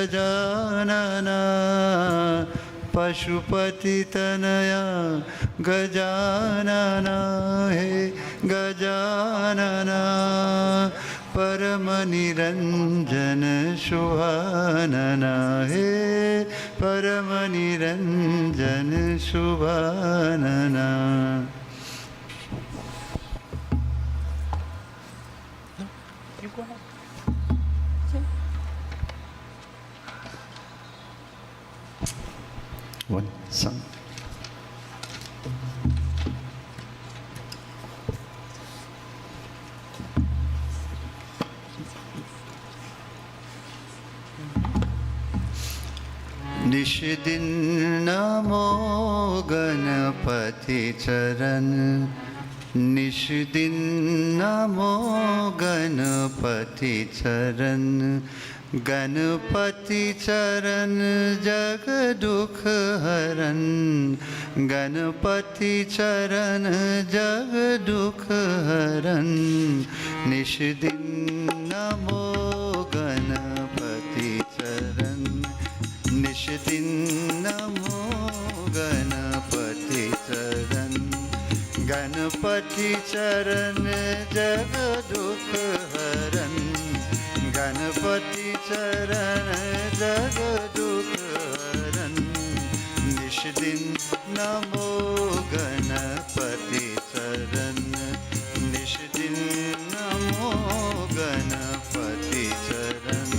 गजानना पशुपतितनया गजानना हे गजानना परमनिरंजन शुभानना हे परमनिरंजन शुभानना। One song. निश दिन नमो गणपति चरण, निश दिन नमो गणपति चरण, गणपति चरण जग दुख हरन, गणपति चरण जग दुख हरन, निश दिन नमो गणपति चरण, निश दिन नमो गणपति चरण, गणपति चरण जग दुख हरन, गणपति चरण जग दुख हरन, निश दिन नमो गणपति चरण, निश दिन नमो गणपति चरण।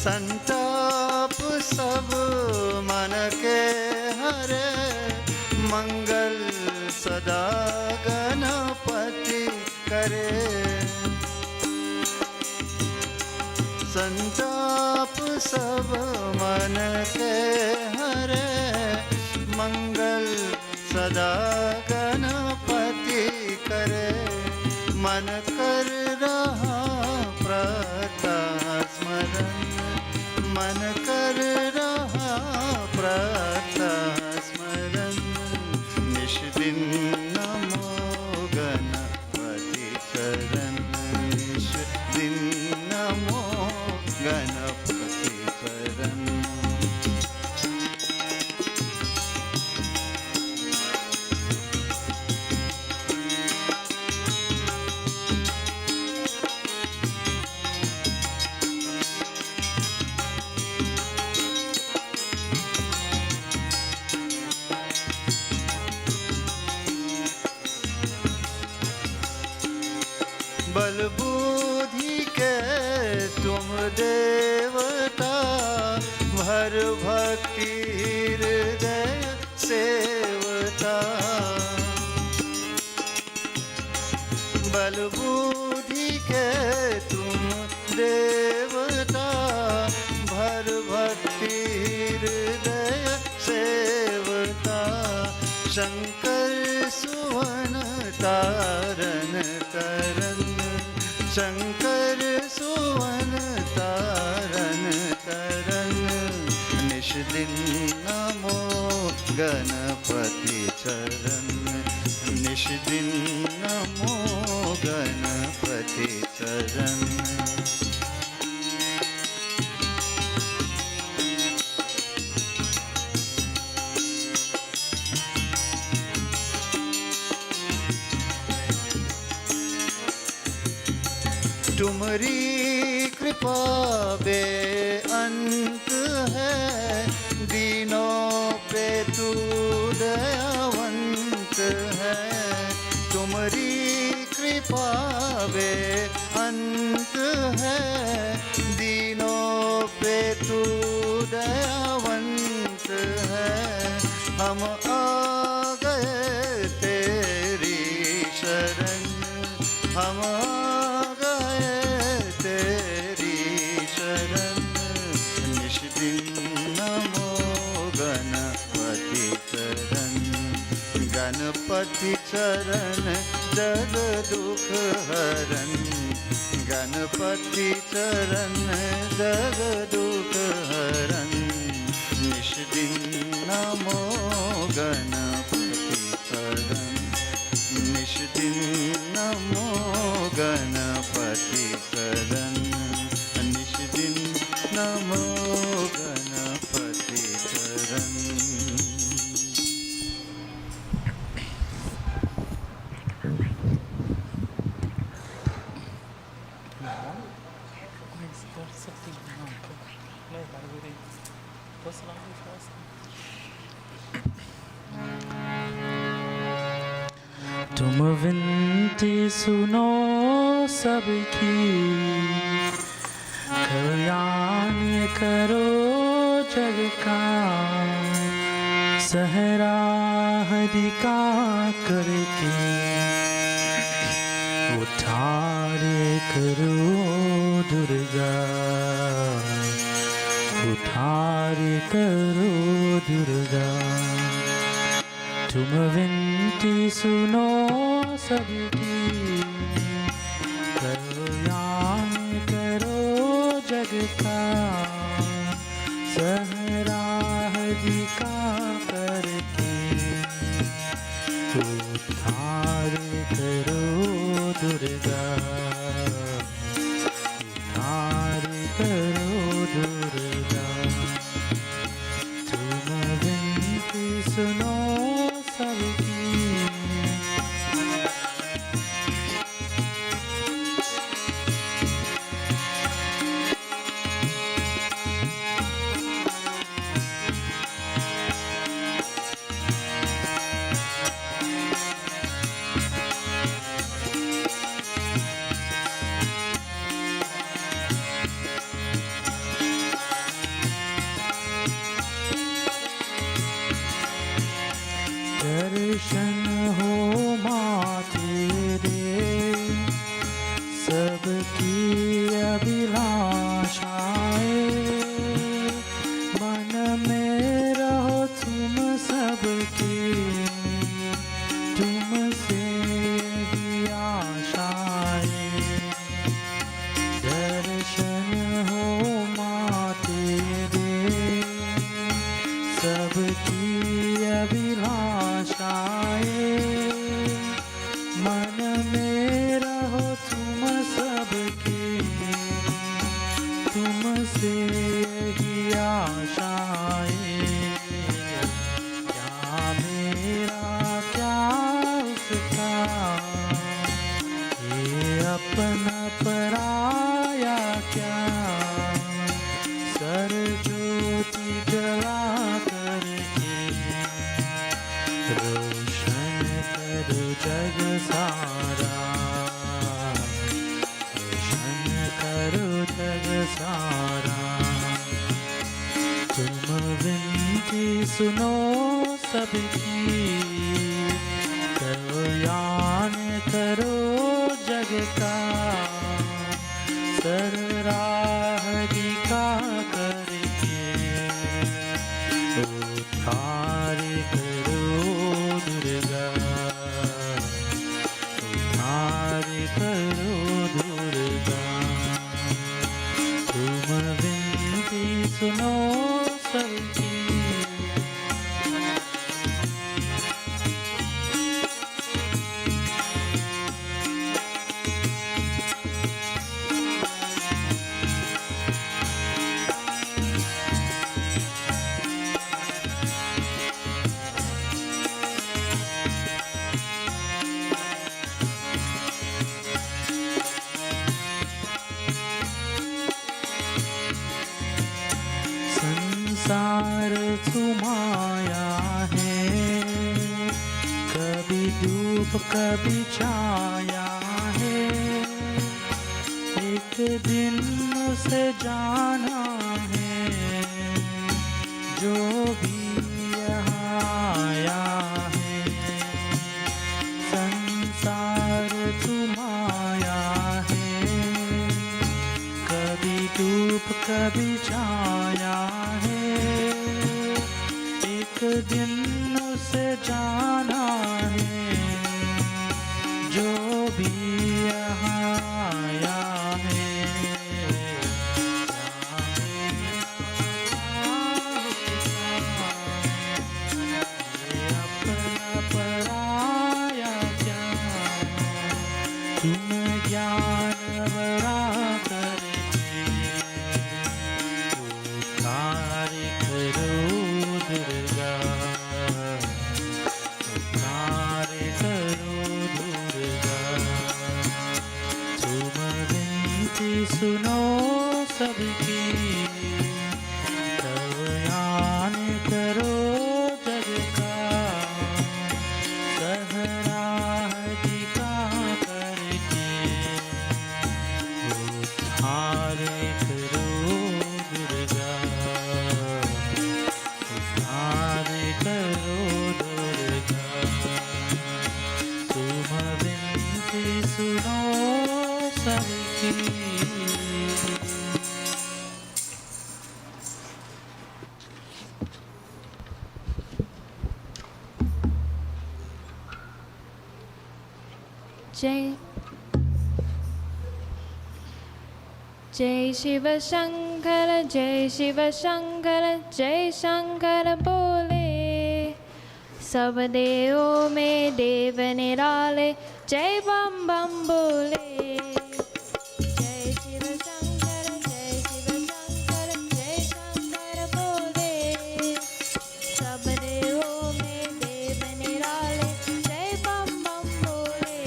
संताप सब मन के हरे, मंगल सदा गणपति करे, संताप सब मन के हरे, मंगल सदा गणपति करे, मन कर रहा प्रातः स्मरण, मन कर रहा प्रातः स्मरण, निश दिन नमो गणपति चरण, निश दिन नमो गणपति चरण। बल बुद्धि के तुम देवता, भर भक्ति हृदय सेवता, बल बुद्धि के तुम देवता, भर भक्ति हृदय सेवता, शंकर सुवन तारन तरन, शंकर सुवन तारन तरन, निश दिन नमो गणपति चरण, निश दिन नमो गणपति चरण। तुम्हारी कृपा बेअंत है, दीनों पे तू दयावंत है, तुम्हारी कृपा बेअंत है, दीनों पे तू दयावंत है, हम आ गए तेरी शरण, हम आ गए तेरी शरण, निश दिन नमो गणपति चरण, गणपति चरण जग दुख हरन, गणपति चरण जग दुख हरन, निश दिन गणपति चरण निश दिन नमो गणपति चरण निश दिन नमो गणपति चरण। तुम विनती सुनो सबकी, कल्याण करो जग का, सहरा हरि का करके उठारे करो दुर्गा, उठारे करो दुर्गा। तुम विनती सुनो सबकी, कल्याण करो जग का, सहरा हरि का करके उद्धार करो दुर्गा, उद्धार करो दुर्गा। तुम विनती सुनो सबकी, दर्शन हो माँ तेरे, सबकी अभिलाषाएं, मन में रहो तुम सबकी, तुमसे ही आशाएं। दर्शन हो माँ तेरे, सबकी अभिलाषाएं, मन में रहो तुम सबकी, तुमसे ही आशाएं। क्या मेरा क्या उसका, ये अपना पराया क्या, सर ज्योति जला करके रोशन करो जग सारा, रोशन करो जग सारा। तुम विनती सुनो सबकी, कल्याण करो जग का, सररा हरि का करके उद्धार करो दुर्गा, उद्धार करो दुर्गा। तुम विनती सुनो सबकी, संसार तुम्हारा है, कभी धूप कभी छाया है, एक दिन उसे जाना है, जो भी यहाँ आया है। संसार तुम्हारा है, कभी धूप कभी छाया है, एक दिन उसे जाना है, जो भी यहाँ आया है। क्या जय शिव शंकर जय शंकर बोले। सब देवों में देव निराले जय बम बम बोले। जय शिव शंकर जय शंकर बोले। सब देवों में देव निराले जय बम बम बोले।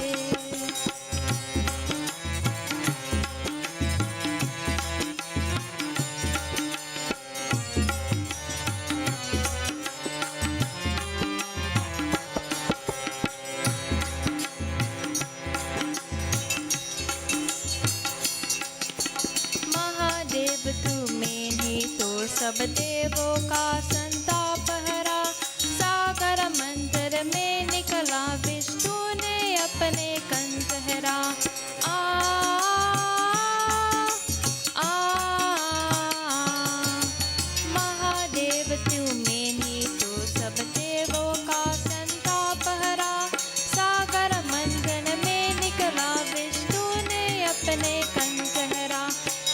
सब देवों का संताप हरा। सागर मंत्र में निकला विष्णु ने अपने कंठ हरा। आ आ महादेव तुम्हें ही तो सब देवों का संताप हरा। सागर मंथन में निकला विष्णु ने अपने कंठ हरा।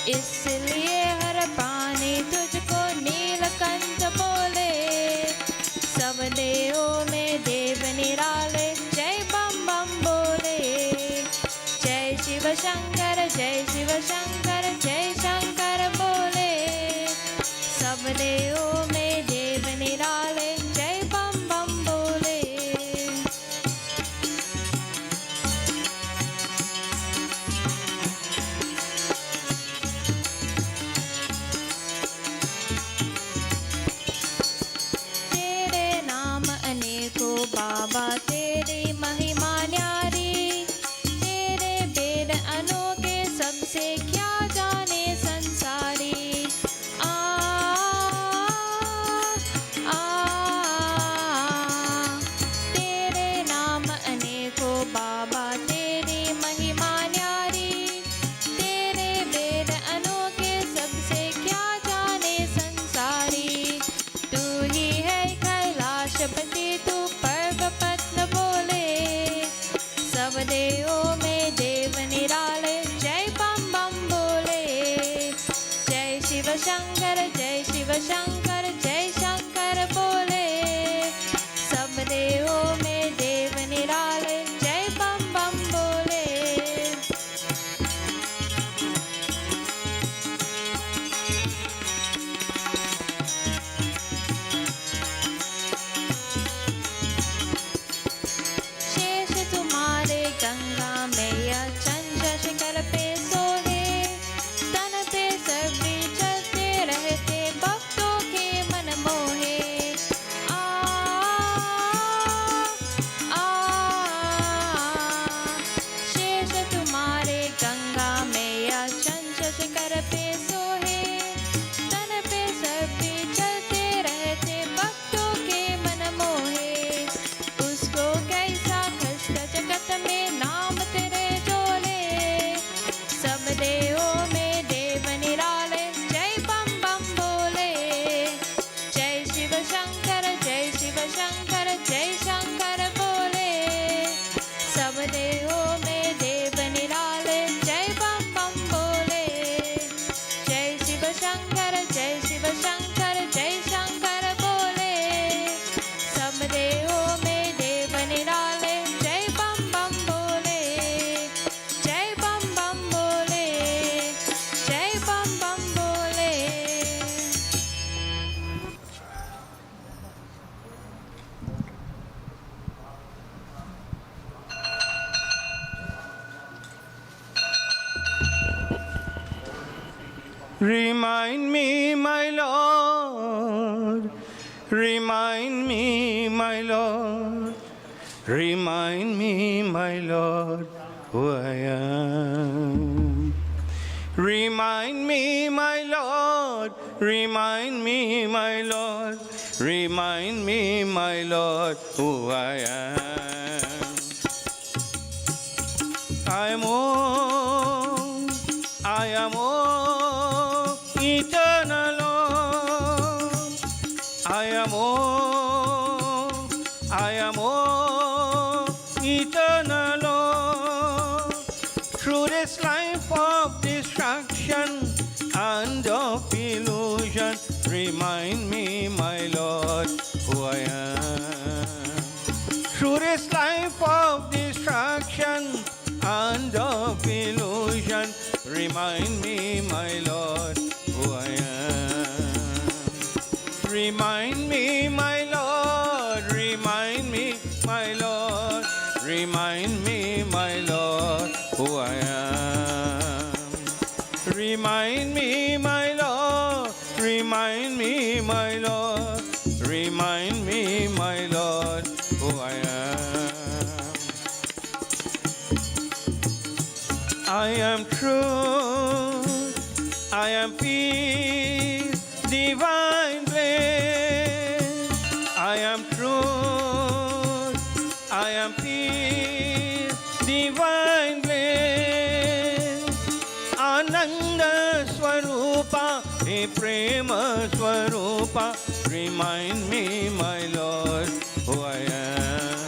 इसलिए हर प्राणी तुझको नीलकंठ बोले। सब देवों में देव निराले जय बम बम बोले। जय शिव शंकर जय शंकर बोले। सब देवों में देव निराले जय बम बम बोले। बाबा तेरी महिमा न्यारी। तेरे वेद अनोखे सबसे क्या जाने संसारी। आ आ तेरे नाम अनेकों बाबा तेरी महिमा न्यारी। तेरे वेद अनोखे सबसे क्या जाने संसारी। तू ही है कैलाशपति तू पद्म बोले। सब देवों में देव निराले जय बम बम बोले। जय शिव शंकर जय शंकर बोले। सब देवों में देव निराले जय बम बम बोले। गंगा मैया चंद्र शिखर पे सोहे। तन पे सभी चलते रहते भक्तों के मन मोहे। आ आ शेष तुम्हारे गंगा मैया चंद्र शिखर पे सोहे। तन पे सभी चलते रहते भक्तों के मन मोहे। उसको कैसा कष्ट जगत में नाम तेरे जोले। सब देवों में देव निराले जय बम बम बोले। जय शिव शंकर जय शंकर बोले। सब देवों में देव निराले जय बम बम बोले। जय शिव शंकर जय शंकर बोले। सब देवों में देव निराले जय बम बम बोले। जय बम बम बोले। जय बम बम बोले। Remind me, my Lord, remind me, my Lord, remind me, my Lord, who I am. Remind me, my Lord, remind me, my Lord, remind me, my Lord, who I am. I am all eternal Lord. I am all eternal Lord. this life of destruction and of illusion, remind me, my Lord, who I am. Through this life of destruction and of illusion, remind me, my Lord, who I am. Remind me, my Lord, remind me, my Lord, remind me, my Lord, who I am. Remind me, my Lord, remind me, my Lord, remind me, my Lord, who I am. I am truth, I am peace, divine bliss. I am truth, I am peace, divine bliss. Ananda Swarupa, He Prema Swarupa, remind me, my Lord, who I am.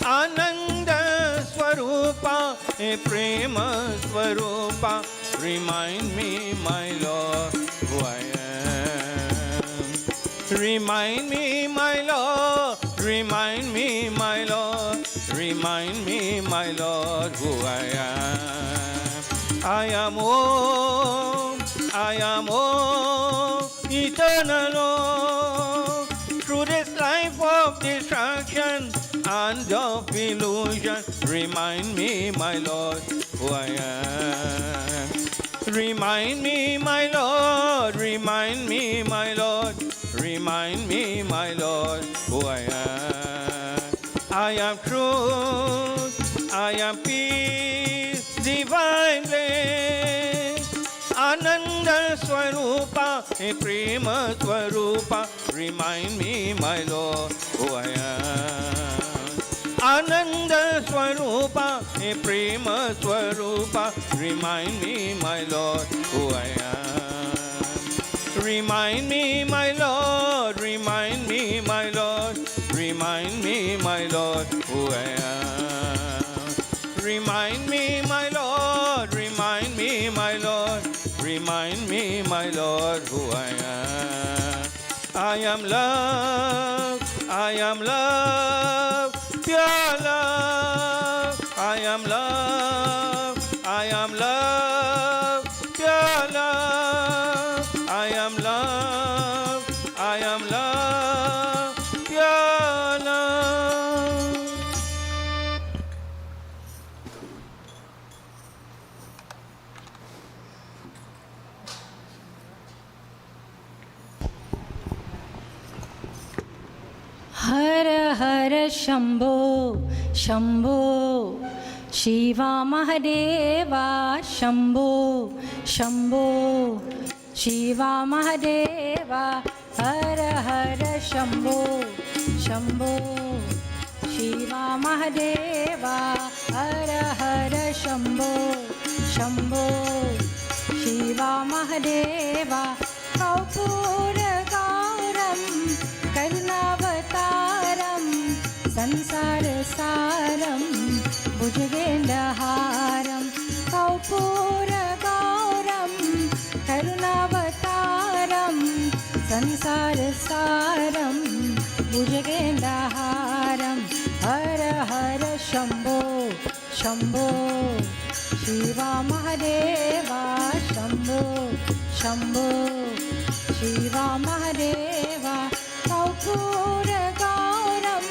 Ananda Swarupa, He Prema Swarupa, remind me, my Lord, who I am. Remind me, my Lord, remind me, my Lord, remind me, my Lord, who I am. I am Om, I am Om, eternal Om. Through this life of destruction and of illusion, remind me, my Lord, who I am. Remind me, my Lord, remind me, my Lord, remind me, my Lord, who I am. I am truth, I am peace, divine bliss. Ananda Swarupa, He Prema Swarupa, remind me, my Lord, who I am. Ananda Swarupa, He Prema Swarupa, remind me, my Lord, who I am. Remind me, my Lord, remind me, my Lord, remind me, my Lord, who I am. Remind me, my Lord, remind me, my Lord, remind me, my Lord, who I am. I am love, I am love, pure love. I am love, I am love, pure love. I am love, I am love, pure love. हर हर शंभो शंभो शिवा महादेवा शंभो शंभो शिवा महादेवा हर हर शंभो शंभो शिवा महादेवा हर हर शंभो शंभो शिवा महादेवा कर्पूर गौरम करुणावतारम संसार सारम भुजगेन्द्रहारम कर्पूर गौरम करुणावतारम संसार सारम भुजगेन्द्रहारम हर हर शंभो शंभो शिवा महादेवा शंभो शंभो शिवा महादेवा कर्पूर गौरम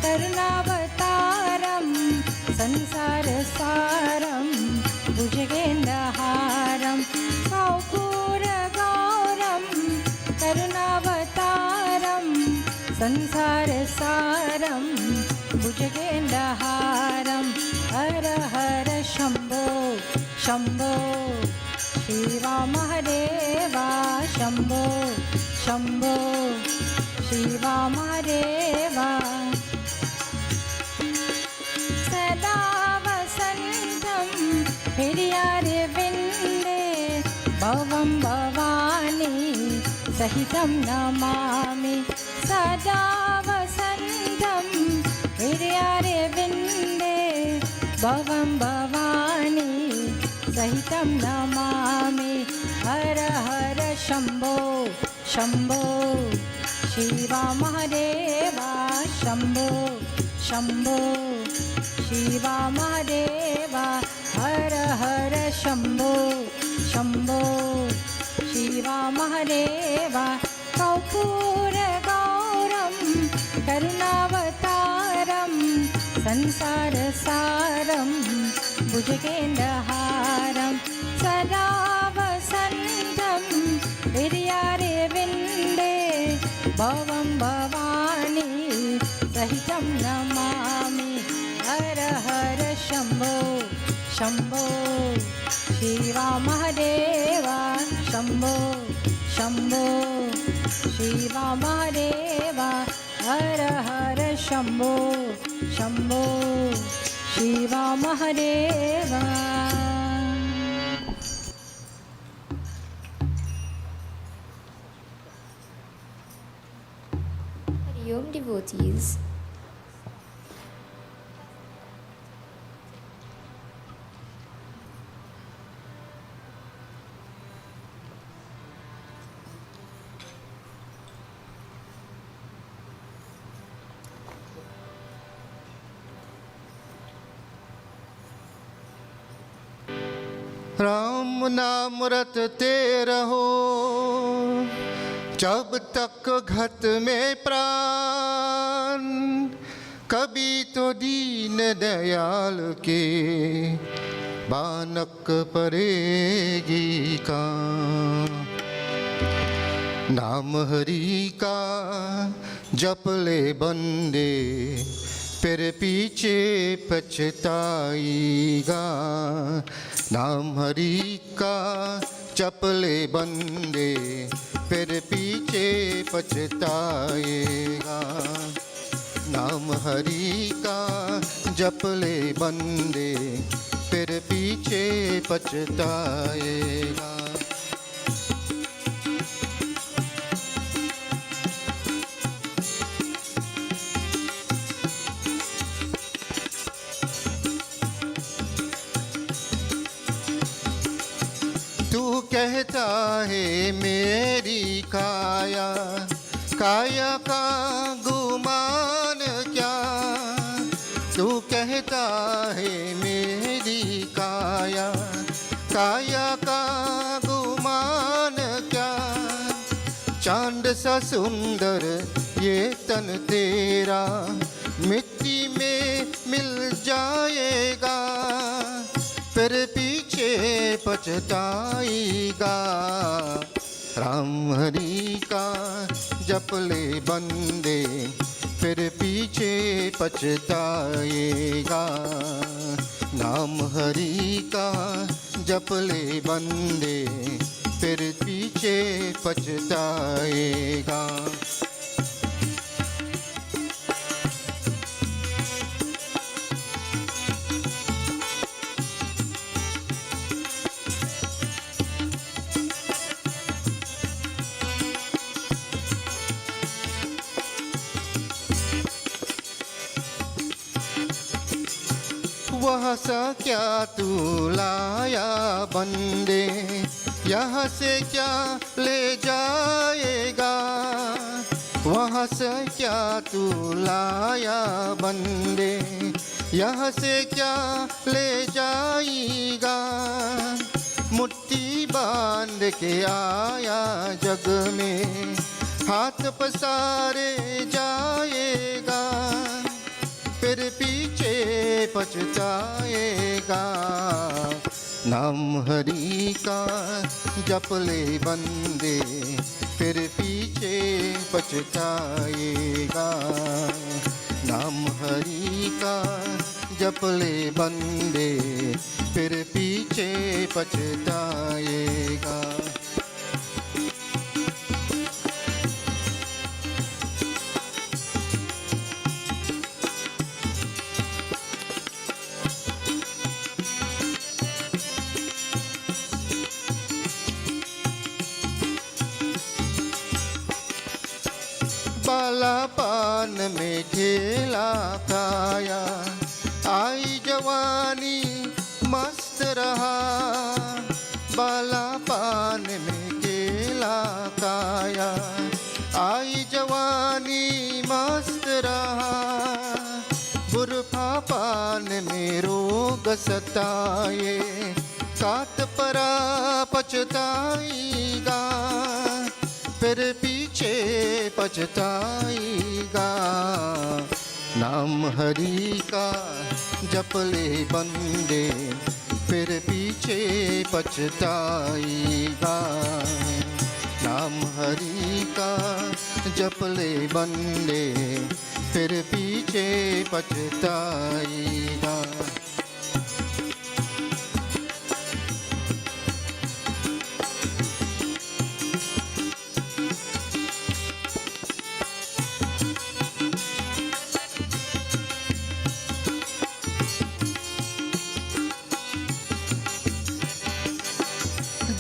करुणावतारम संसार सारम भुजगेन्द्रहारम कर्पूर गौरम करुणावतारम संसार सारम भुजगेन्द्रहारम हर हर शंभो शंभो शिवा महादेवा शंभो शंभो शिवा महादेवा सदा वसन्तं हृदयारविन्दे भवं भवानी सहितं नमामि सदा वसन्तं हृदयारविन्दे भवं भवानी शंभो शंभो शिवा महादेवा शंभो शंभो शिवा महादेवा हर हर शंभो शंभो शिवा महादेवा कर्पूर गौरम करुणावतारम संसार सारम भुजगेन्द्रहारम सदा वसन्तं हृदयारविन्दे भवं भवानी सहितं नमामि हर हर शंभो शंभो शिवा महादेवा शंभो शंभो शिवा महादेवा हर हर Shambho Shambho Shiva Mahadeva. Hari Om devotees. Ram नाम रटते रहो जब तक घट में प्राण, कभी तो दीन दयाल के बानक पड़ेगी का। नाम हरि का जप ले बंदे फिर पीछे पछताएगा। नाम हरि का जप ले बंदे फिर पीछे पछताएगा। नाम हरि का जप ले बंदे फिर पीछे पछताएगा। तू कहता है मेरी काया, काया का गुमान क्या। तू कहता है मेरी काया, काया का गुमान क्या। चांद सा सुंदर ये तन तेरा मिट्टी में मिल जाएगा, फिर पीछे पछताएगा। राम हरि का जप ले बंदे फिर पीछे पछताएगा। नाम हरि का जप ले बंदे फिर पीछे पछताएगा। वहाँ सा क्या तू लाया बंदे, यहाँ से क्या ले जाएगा। वहाँ से क्या तू लाया बंदे, यहाँ से क्या ले जाएगा। मुट्ठी बांध के आया जग में, हाथ पसारे जाएगा, फिर पीछे पछताएगा। नाम हरि का जप ले बंदे फिर पीछे पछताएगा। नाम हरि का जप ले बंदे फिर पीछे पछताएगा। बालापान में खेला खाया, आई जवानी मस्त रहा। बालापान में खेला आया, आई जवानी मस्त रहा, बुरफा पान में रोग सताए, काट परा पछताएगा, फिर पीछे पछताएगा। नाम हरि का जप ले बंदे, फिर पीछे पछताएगा। नाम हरि का जप ले बंदे, फिर पीछे पछताएगा।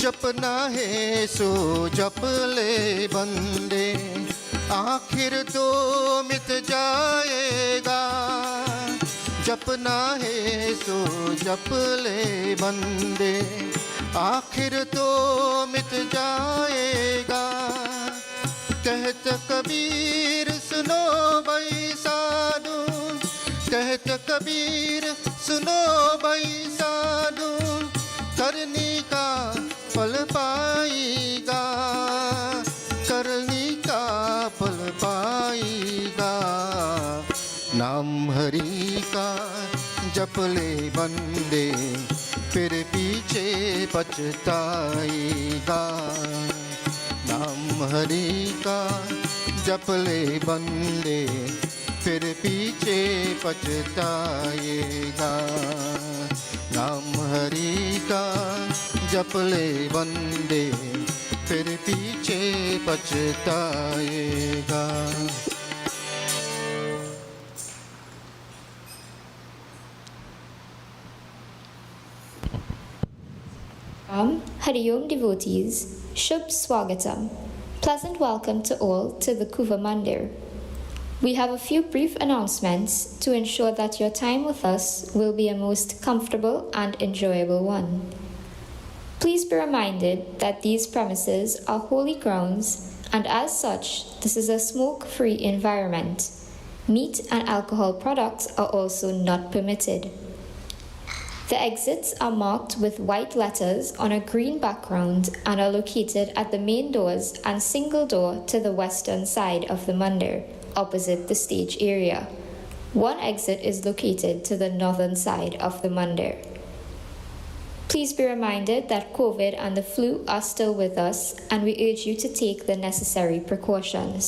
जपना है सो जप ले बंदे, आखिर तो मिट जाएगा। जपना है सो जप ले बंदे, आखिर तो मिट जाएगा। कहत कबीर सुनो भाई साधु, कहत कबीर सुनो भाई साधु, करनी का फल पाएगा, करनी का फल पाएगा। नाम हरि का जप ले बंदे, फिर पीछे पछताएगा। नाम हरि का जप ले बंदे, फिर पीछे पछताएगा। नाम हरि का जप ले बंदे, फिर पीछे पछताएगा। Hari Om devotees, Shubh Swagatam. Pleasant welcome to all to the Couva Mandir. We have a few brief announcements to ensure that your time with us will be a most comfortable and enjoyable one. Please be reminded that these premises are holy grounds, and as such, this is a smoke-free environment. Meat and alcohol products are also not permitted. The exits are marked with white letters on a green background and are located at the main doors and single door to the western side of the mandir, opposite the stage area. One exit is located to the northern side of the mandir. Please be reminded that COVID and the flu are still with us, and we urge you to take the necessary precautions.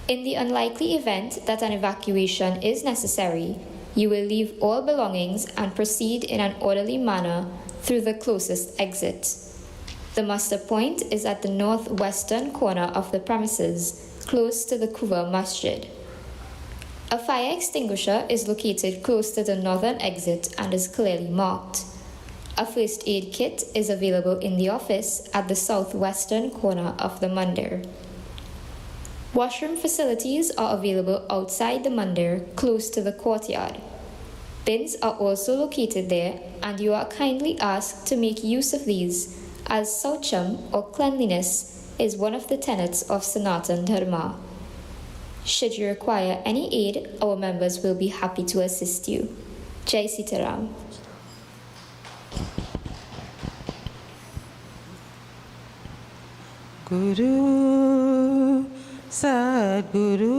In the unlikely event that an evacuation is necessary, you will leave all belongings and proceed in an orderly manner through the closest exit. The muster point is at the northwestern corner of the premises, close to the Couva Masjid. A fire extinguisher is located close to the northern exit and is clearly marked. A first aid kit is available in the office at the southwestern corner of the mandir. Washroom facilities are available outside the mandir, close to the courtyard. Bins are also located there, and you are kindly asked to make use of these, as Saucham or cleanliness is one of the tenets of Sanatan Dharma. Should you require any aid, our members will be happy to assist you. Jai Sitaram. Guru Sadguru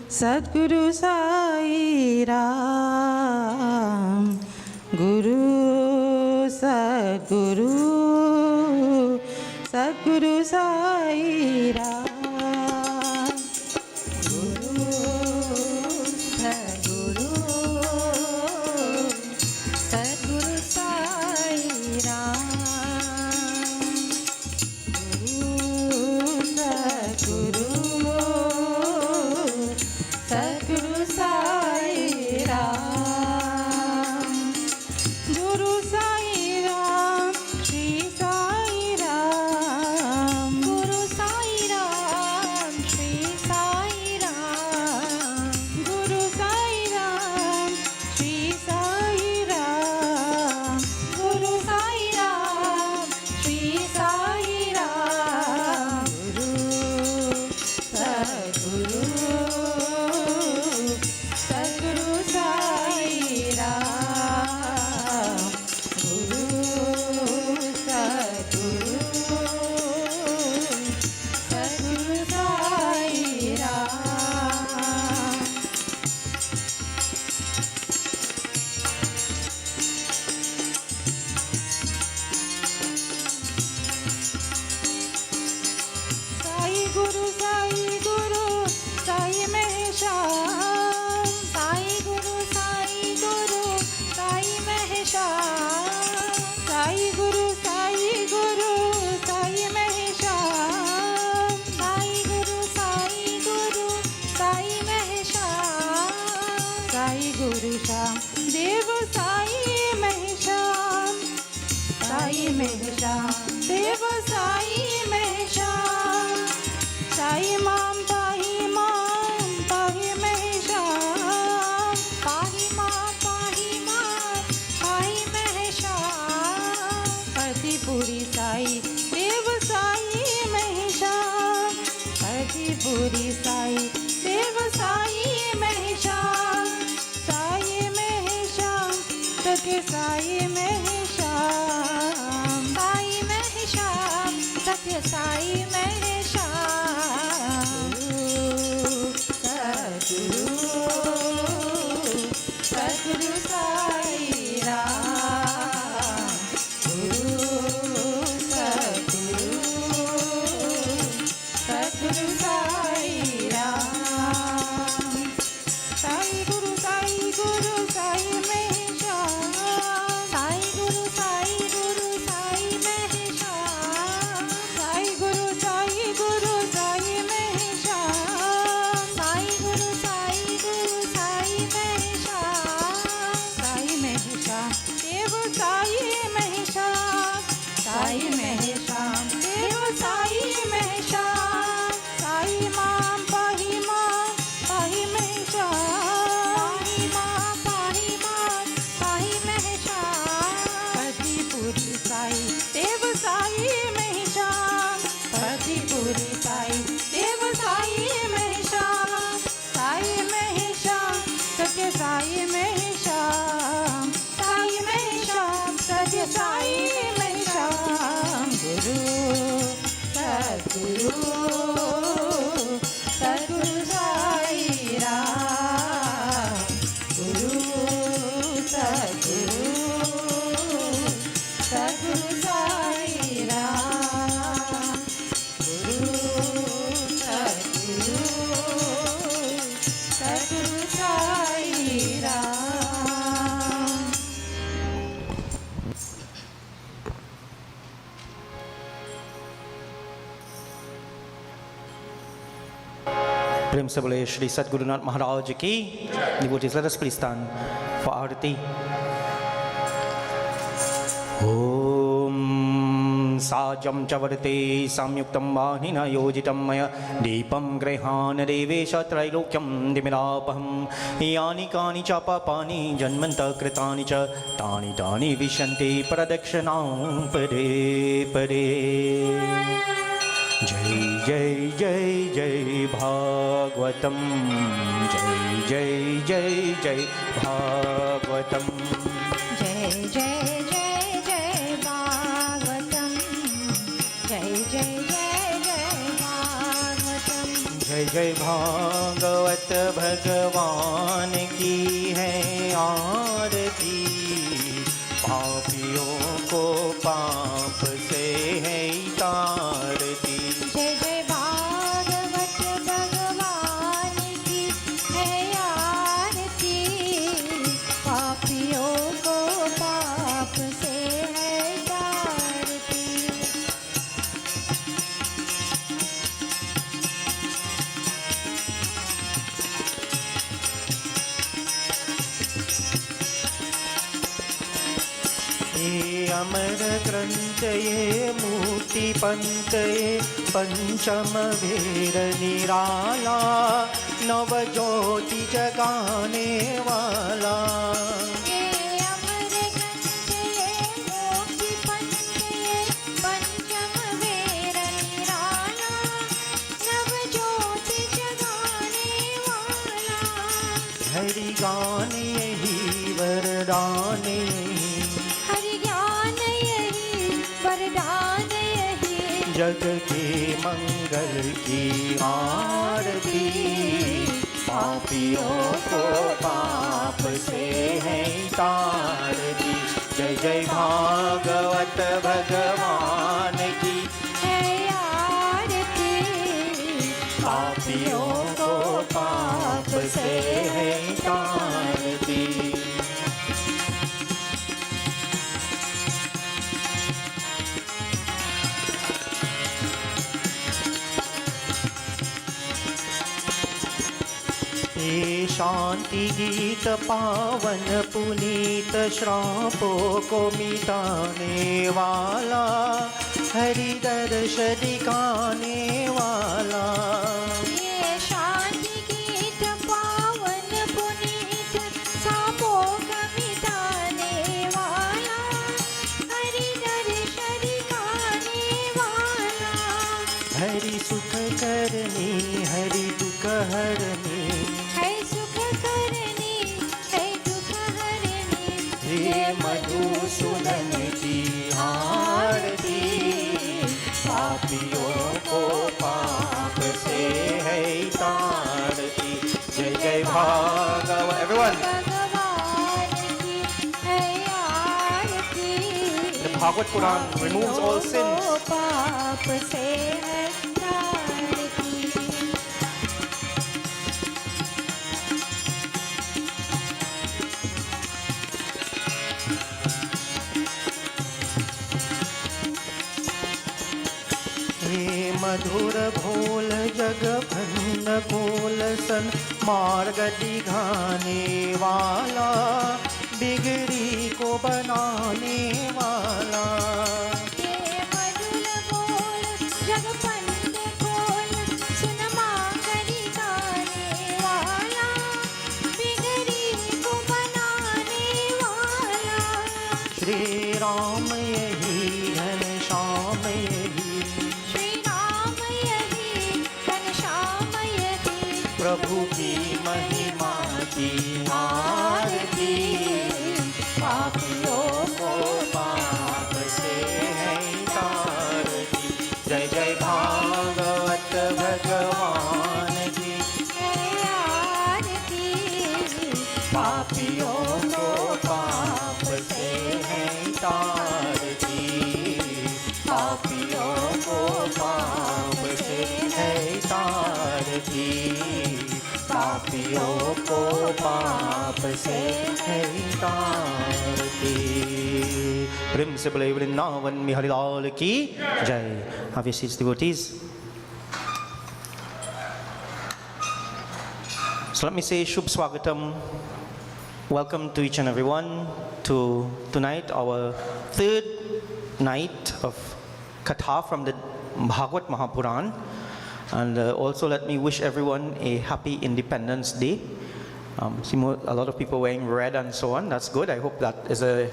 Sadguru Sai Ram, Guru Sadguru Sadguru Sai Ram, Guru Sadguru Sadguru Sai Ram, Guru Sadguru Sai Ram, Guru Sai Ram, Shri Sai Ram, Guru Sai Ram, में श्याम देव साई में श्याम साई माम पाही में श्याम पाही में श्याम पतिपुरी साई देव साई में श्याम पतिपुरी साई देव साई में श्याम साई में श्याम सत्य साई में श्याम साई में श्याम सत्य साई में श्याम सद्गुरु सद्गुरु साई राम गुरु सद्गुरु सद्गुरु साई राम साई गुरु साई में श्याम साई गुरु साई में श्याम साई गुरु साई में श्याम साई गुरु साई में श्याम साई में श्याम देव साई में श्याम साई में श्याम देव साई में श्याम साई माम पाही में श्याम पाही में श्याम पतिपुरी साई देव साई में श्याम पतिपुरी साई देव साई में श्याम साई में श्याम सत्य साई में श्याम साई में श्याम सत्य साई में श्याम गुरु सद्गुरु सद्गुरु साई राम गुरु सद्गुरु सद्गुरु साई राम गुरु सद्गुरु सद्गुरु साई राम प्रेम से बोले श्री सद्गुरुनाथ महाराज की। Devotees, let us please stand for Arati. Om Sajam Chavarate Samyuktam Vahina Yojitam Maya Deepam Grehana Devesha Trailokyam Dimirapaham Yani Kani Chapapani Janmanta Kritani Cha Tani Tani Vishanti Pradakshanam Pade Pade जय जय जय जय भागवतम जय जय जय जय भागवतम जय जय जय जय भागवतम जय जय जय जय भागवतम जय जय भागवत भगवान की है आरती पापियों को पाप से है तारती जय जय भागवत भगवान की है आरती पापियों को पाप से है तारती ये अमर ग्रंथ ये मूर्ति पंथ ये पंचम वेर निराला नव ज्योति जगाने वाला ये अमर ग्रंथ ये मोक्ति पंथ ये पंचम वेर निराला नव ज्योति जगाने वाला हरि गान यही वरदान हरि ज्ञान यही वरदान यही जग के मंगल की आरती पापियों को पाप से है तारती जय जय भागवत भगवान की है आरती पापियों को पाप से है तारती ये शांति गीत पावन पुनीत श्रापो को मिटाने वाला, हरि दर्श दिखाने वाला। ये शांति गीत पावन पुनीत सापों का मिटाने वाला, हरि दर्श दिखाने वाला। हरि सुख करनी हरि दुख हरनी, है सुख करनी है दुख हरनी। हे मधुसूदन की आरती, पापियों को पाप से है तारती। जय जय भागवत एवरीवन। भगवान की है आरती। The Bhagwat Puran removes all sins. पाप से है तारती। हे मधुर भोल जग भन्न कोल सन, मार्ग दिखाने वाला, बिगड़ी को बनाने वाला। ये मधुर बोल जग पंड खोल, सुन मांग दिखाने वाला, बिगड़ी को बनाने वाला। श्री राम यही घनश्याम यही, श्री राम यही घनश्याम यही। प्रभु की महिमा की आरती, पापियों को पाप से है तारती। जय जय भागवत भगवान की है आरती। पापियों को पाप से है तारती, पापियों को पाप से है तारती, पापियों को पाप से है तारती। प्रेम से बोले वृंदावन में हरिलाल की जय। Have your seats, devotees. So let me say Shubh Swagatam. Welcome to each and everyone to tonight, our third night of Katha from the Bhagwat Mahapuran. And also let me wish everyone a happy Independence Day. See a lot of people wearing red and so on. That's good. I hope that is a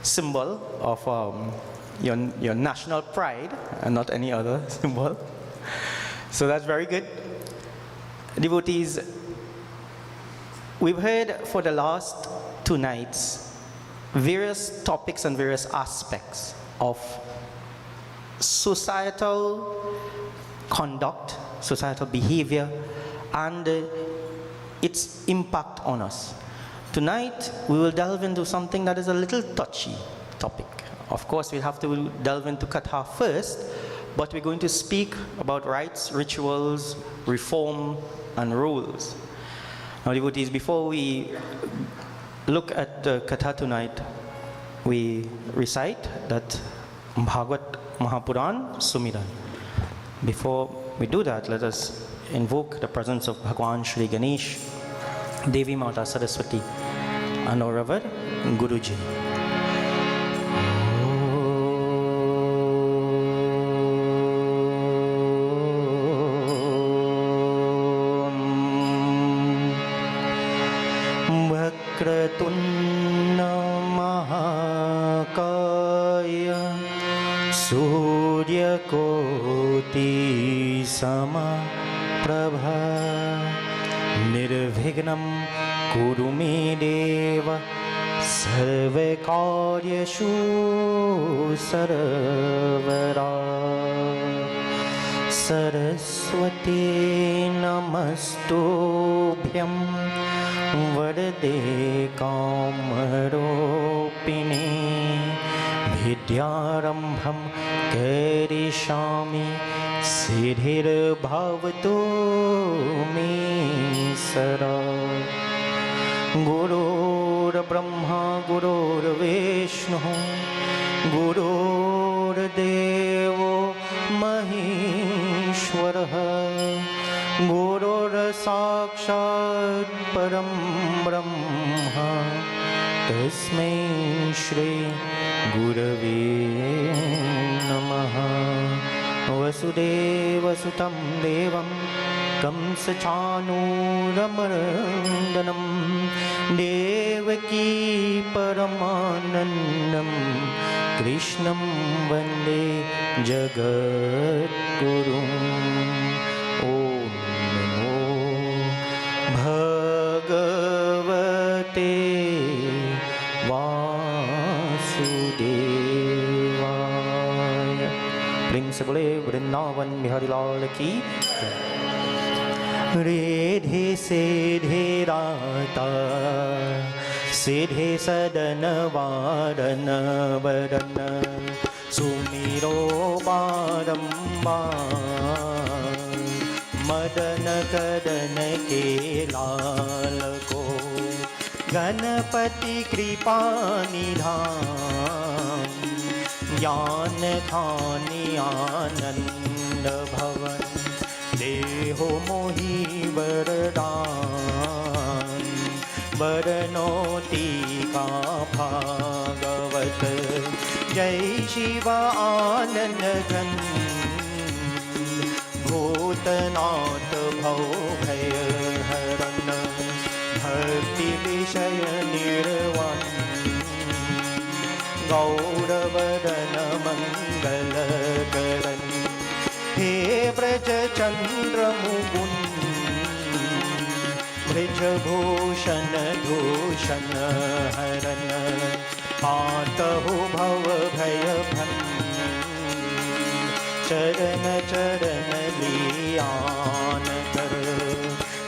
symbol of your national pride and not any other symbol. So that's very good. Devotees, we've heard for the last two nights various topics and various aspects of societal conduct, societal behavior, and its impact on us. Tonight, we will delve into something that is a little touchy topic. Of course, we'll have to delve into Katha first, but we're going to speak about rites, rituals, reform, and rules. Now, devotees, before we look at the Katha tonight, we recite that Bhagwat Mahapuran Sumiran. Before we do that, let us invoke the presence of Bhagwan Shri Ganesh, Devi Mata Saraswati, and our Revered Guruji. Vakratunna Mahakaya Surya Koti Sama Prabha Nirvignam Kuru me Deva Sarva Karyashu Saravara Saraswati Namastubhyam Vardade Kamaropini Vidyarambham Karishami Siddhir Bhavatu Me Sara Gurur Brahma Gurur Vishnu Gurur Devo Maheshwara गुरुर्साक्षात् परं ब्रह्म तस्मै श्री गुरवे नमः। वसुदेवसुतं देवं कंसचाणूरमर्दनं देवकी परमानन्दं कृष्णं वन्दे जगद्गुरुम्। ॐ नमो भगवते वासुदेवाय। प्रेम से बोले वृंदावन बिहारी लाल की जय। रेधे सेधे राता सेधे सदन वारन वदन सुमिरो बारंबार मदन कदन के लाल को गणपति कृपा निधान ज्ञान खानि आनंद भवन देहो मोहि वरदान वरनोति का भागवत जय शिव आनंद घन भूतनाथ भव भय हरण भक्ति विषय निर्वाण गौरवदन मंगल करण हे ब्रज चंद्र मुकुंद ब्रजभूषण भूषण हरण पातहु भव भय भन चरण चरण लियान कर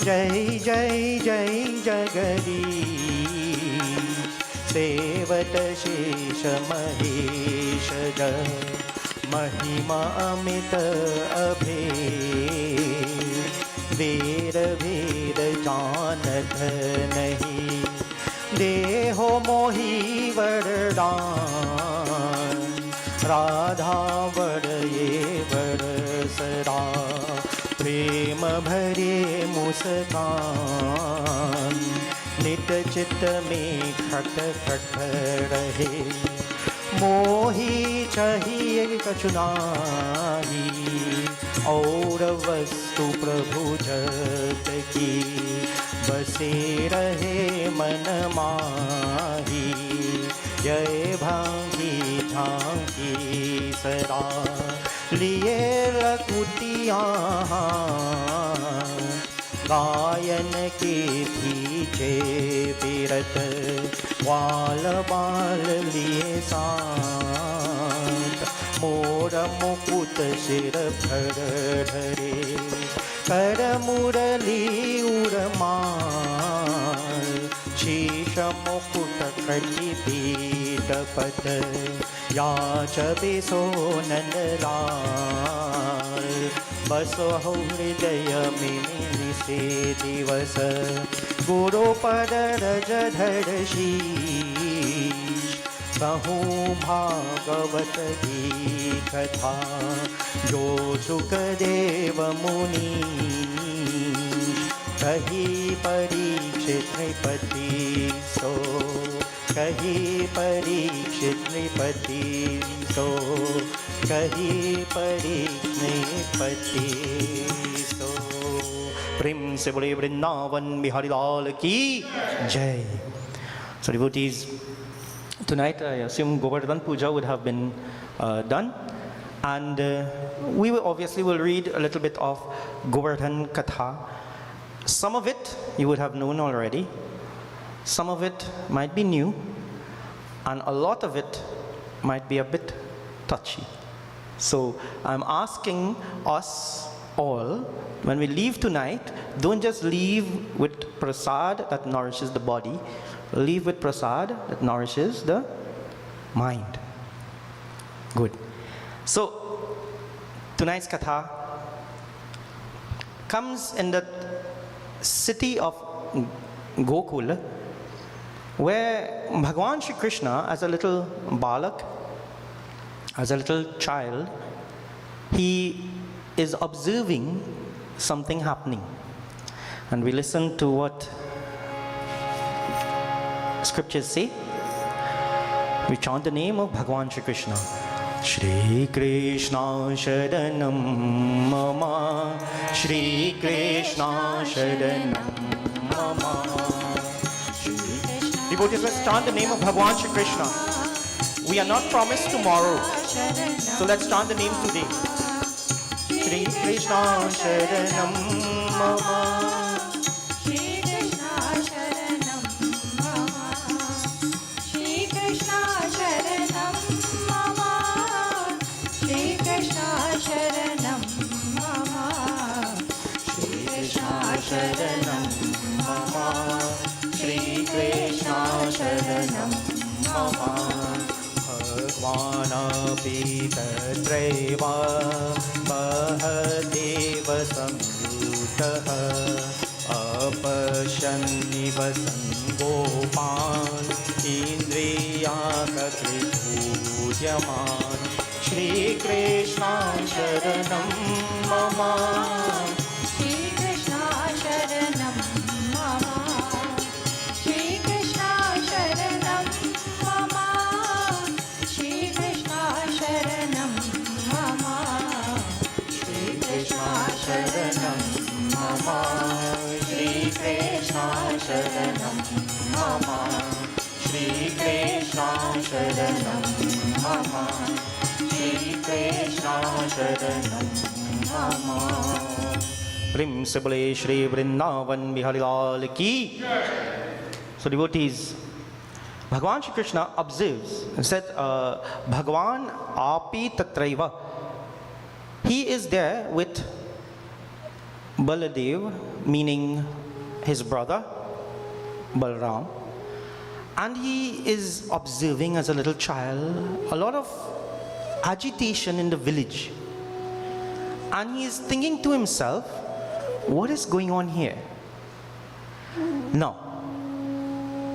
जय जय जय जगदीश सेवत शेष महेश जय महिमा अमित अभेद वेद वेद जानत नहीं देहो मोहि वरदान राधा वर ये वर सदा प्रेम भरे मुस्कान नित चित्त में खट खट रहे मोहि चाहिए कछु नाही और वस्तु प्रभु जगत की बसे रहे मन माही जय भांगी झांकी सदा लिए लकुटिया गायन के पीछे विरत वाल बाल लिए साथ मोर मुकुट सिर भर धरे कर मुरली उर्माल शीश मुकुट कटि पीठ पट याच बिसो नंदलाल बसो हृदय में से दिवस गुरु पद रज धर शीश कहूँ भागवत की कथा जो सुखदेव मुनि कही परीक्षित नृपति सो कही परीक्षित नृपति सो कही परीक्षित नृपति सो। प्रेम से बोले वृंदावन बिहारी लाल की जय। So devotees, tonight I assume Govardhan Puja would have been done, and we will obviously will read a little bit of Govardhan Katha. Some of it you would have known already, some of it might be new, and a lot of it might be a bit touchy. So I'm asking us all, when we leave tonight, don't just leave with prasad that nourishes the body, leave with prasad that nourishes the mind. Good. So tonight's katha comes in the city of Gokul, where Bhagwan Shri Krishna, as a little balak, as a little child, he is observing something happening. And we listen to what scriptures say. We chant the name of Bhagwan Shri Krishna. Shri Krishna Sharanam Mama, Shri Krishna Sharanam Mama. Devotees, let's chant the name of Bhagwan Shri Krishna. We are not promised tomorrow, so let's chant the name today. Shri Krishna Sharanam Mama. Sharanam Mama, Shri Krishna Sharanam Mama, Bhagwanapi tatraiva Mahadeva samyutah Apashanniva sangopan Indriyakakritudyaman Shri Krishna Sharanam Mama. Sharanam Mama, Shri Krishna Sharanam Mama, Shri Krishna Sharanam Mama, Shri Krishna Sharanam Mama. Prim Sibale Shri Vrindavan Bihari Lal Ki. So devotees, Bhagwan Shri Krishna observes and said, Bhagwan Api Tatraiva. He is there with Baladev, meaning his brother, Balram, and he is observing as a little child a lot of agitation in the village. And he is thinking to himself, what is going on here? Now,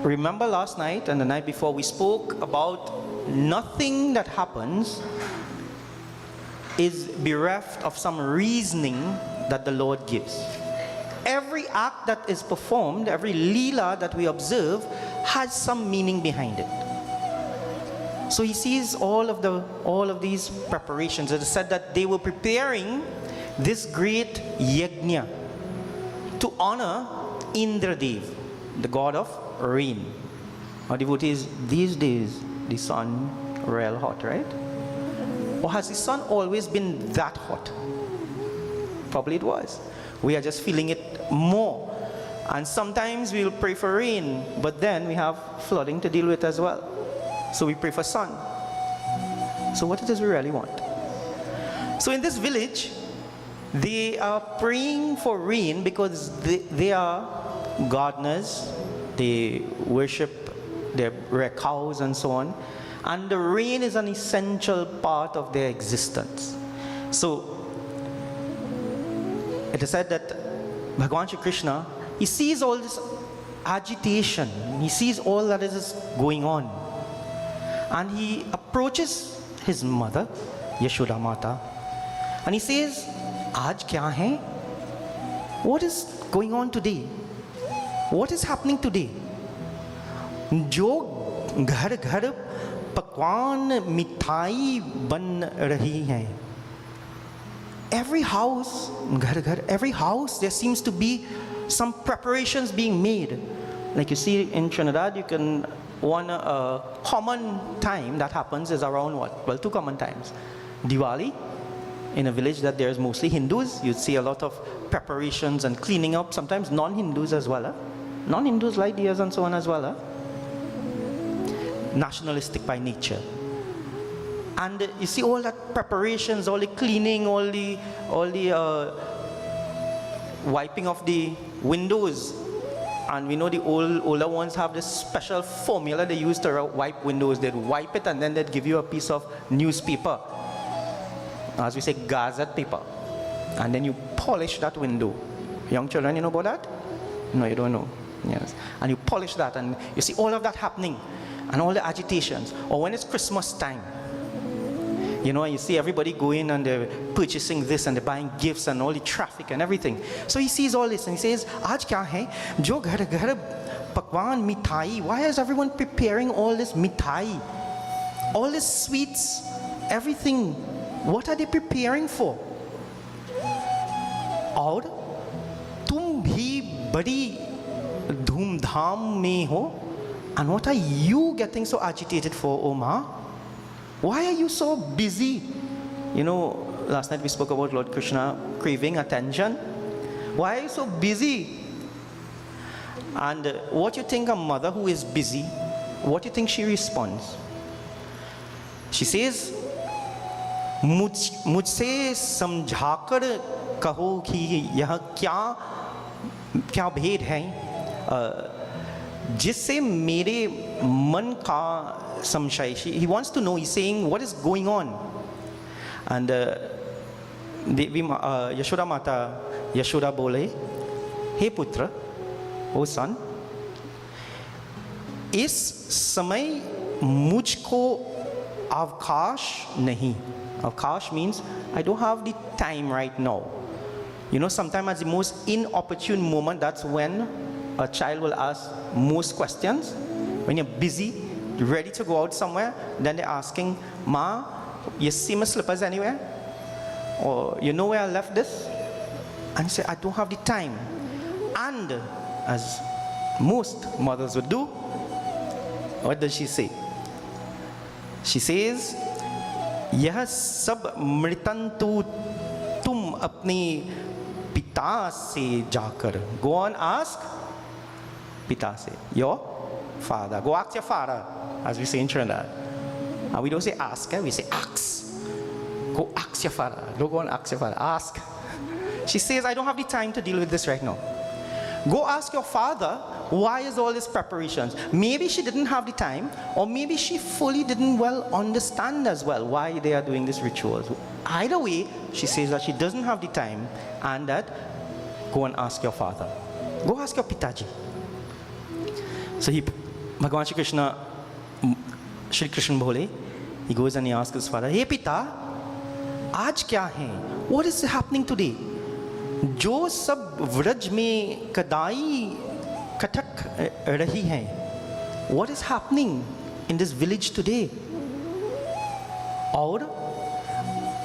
remember last night and the night before we spoke about nothing that happens is bereft of some reasoning that the Lord gives. Every act that is performed, every leela that we observe has some meaning behind it. So he sees all of these preparations. It is said that they were preparing this great Yagna to honor Indradev, the god of rain. Our devotees, these days the sun real hot, right? Or has the sun always been that hot? Probably it was. We are just feeling it more. And sometimes we'll pray for rain, but then we have flooding to deal with as well. So we pray for sun. So what it is we really want? So in this village, they are praying for rain because they are gardeners. They worship, they rear cows and so on. And the rain is an essential part of their existence. So it is said that Bhagwan Shri Krishna, he sees all this agitation. He sees all that is going on. And he approaches his mother, Yashoda Mata, and he says, Aaj kya hai? What is going on today? What is happening today? Jo ghar ghar pakwan mithai ban rahi hai. Every house, ghar ghar, every house, there seems to be some preparations being made. Like you see in Trinidad, you can, one common time that happens is around what? Well, two common times. Diwali, in a village that there's mostly Hindus, you'd see a lot of preparations and cleaning up, sometimes non-Hindus as well. Non-Hindus light years and so on as well. Nationalistic by nature. And you see all that preparations, all the cleaning, all the wiping of the windows. And we know the older ones have this special formula they use to wipe windows. They'd wipe it and then they'd give you a piece of newspaper. As we say, gazette paper. And then you polish that window. Young children, you know about that? No, you don't know. Yes. And you polish that and you see all of that happening. And all the agitations. Or when it's Christmas time, You know, you see everybody going and they're purchasing this and they're buying gifts and all the traffic and everything. So he sees all this and he says, "Aaj kya hai? Jo ghar ghar pakwan mithai. Why is everyone preparing all this mithai? All these sweets, everything. What are they preparing for? और तुम भी बड़ी धूमधाम में हो. And what are you getting so agitated for, O Ma? Why are you so busy?" You know, last night we spoke about Lord Krishna craving attention. Why are you so busy? And what you think a mother who is busy, what do you think she responds? She says, मुझसे समझाकर कहो कि यह क्या क्या भेद है जिससे मेरे मन का संशय. He wants to know, he's saying, what is going on? And Yashoda Mata, Yashoda बोले, हे पुत्र, ओ son, इस समय मुझको अवकाश नहीं. Avkash means I don't have the time right now. You know, sometimes at the most inopportune moment, that's when a child will ask most questions. When you're busy, ready to go out somewhere, then they're asking, "Ma, you see my slippers anywhere? Or you know where I left this?" And you say, "I don't have the time." And as most mothers would do, what does she say? She says, "यह सब मृतंतु तुम अपने पिता से जाकर." Go on, ask पिता से, your father. Go ask your father, as we say in Trinidad. And we don't say ask, we say ask. Go ask your father. Don't go and ask your father, ask. She says, "I don't have the time to deal with this right now." Go ask your father, why is all these preparations? Maybe she didn't have the time, or maybe she fully didn't well understand as well why they are doing these rituals. Either way, she says that she doesn't have the time, and that go and ask your father. Go ask your Pitaji. So Bhagavan Shri Krishna bole, he goes and he asks his father, "Hey Pita, आज क्या है? What is happening today? जो सब व्रज में कदाई कटक रही हैं, what is happening in this village today?" और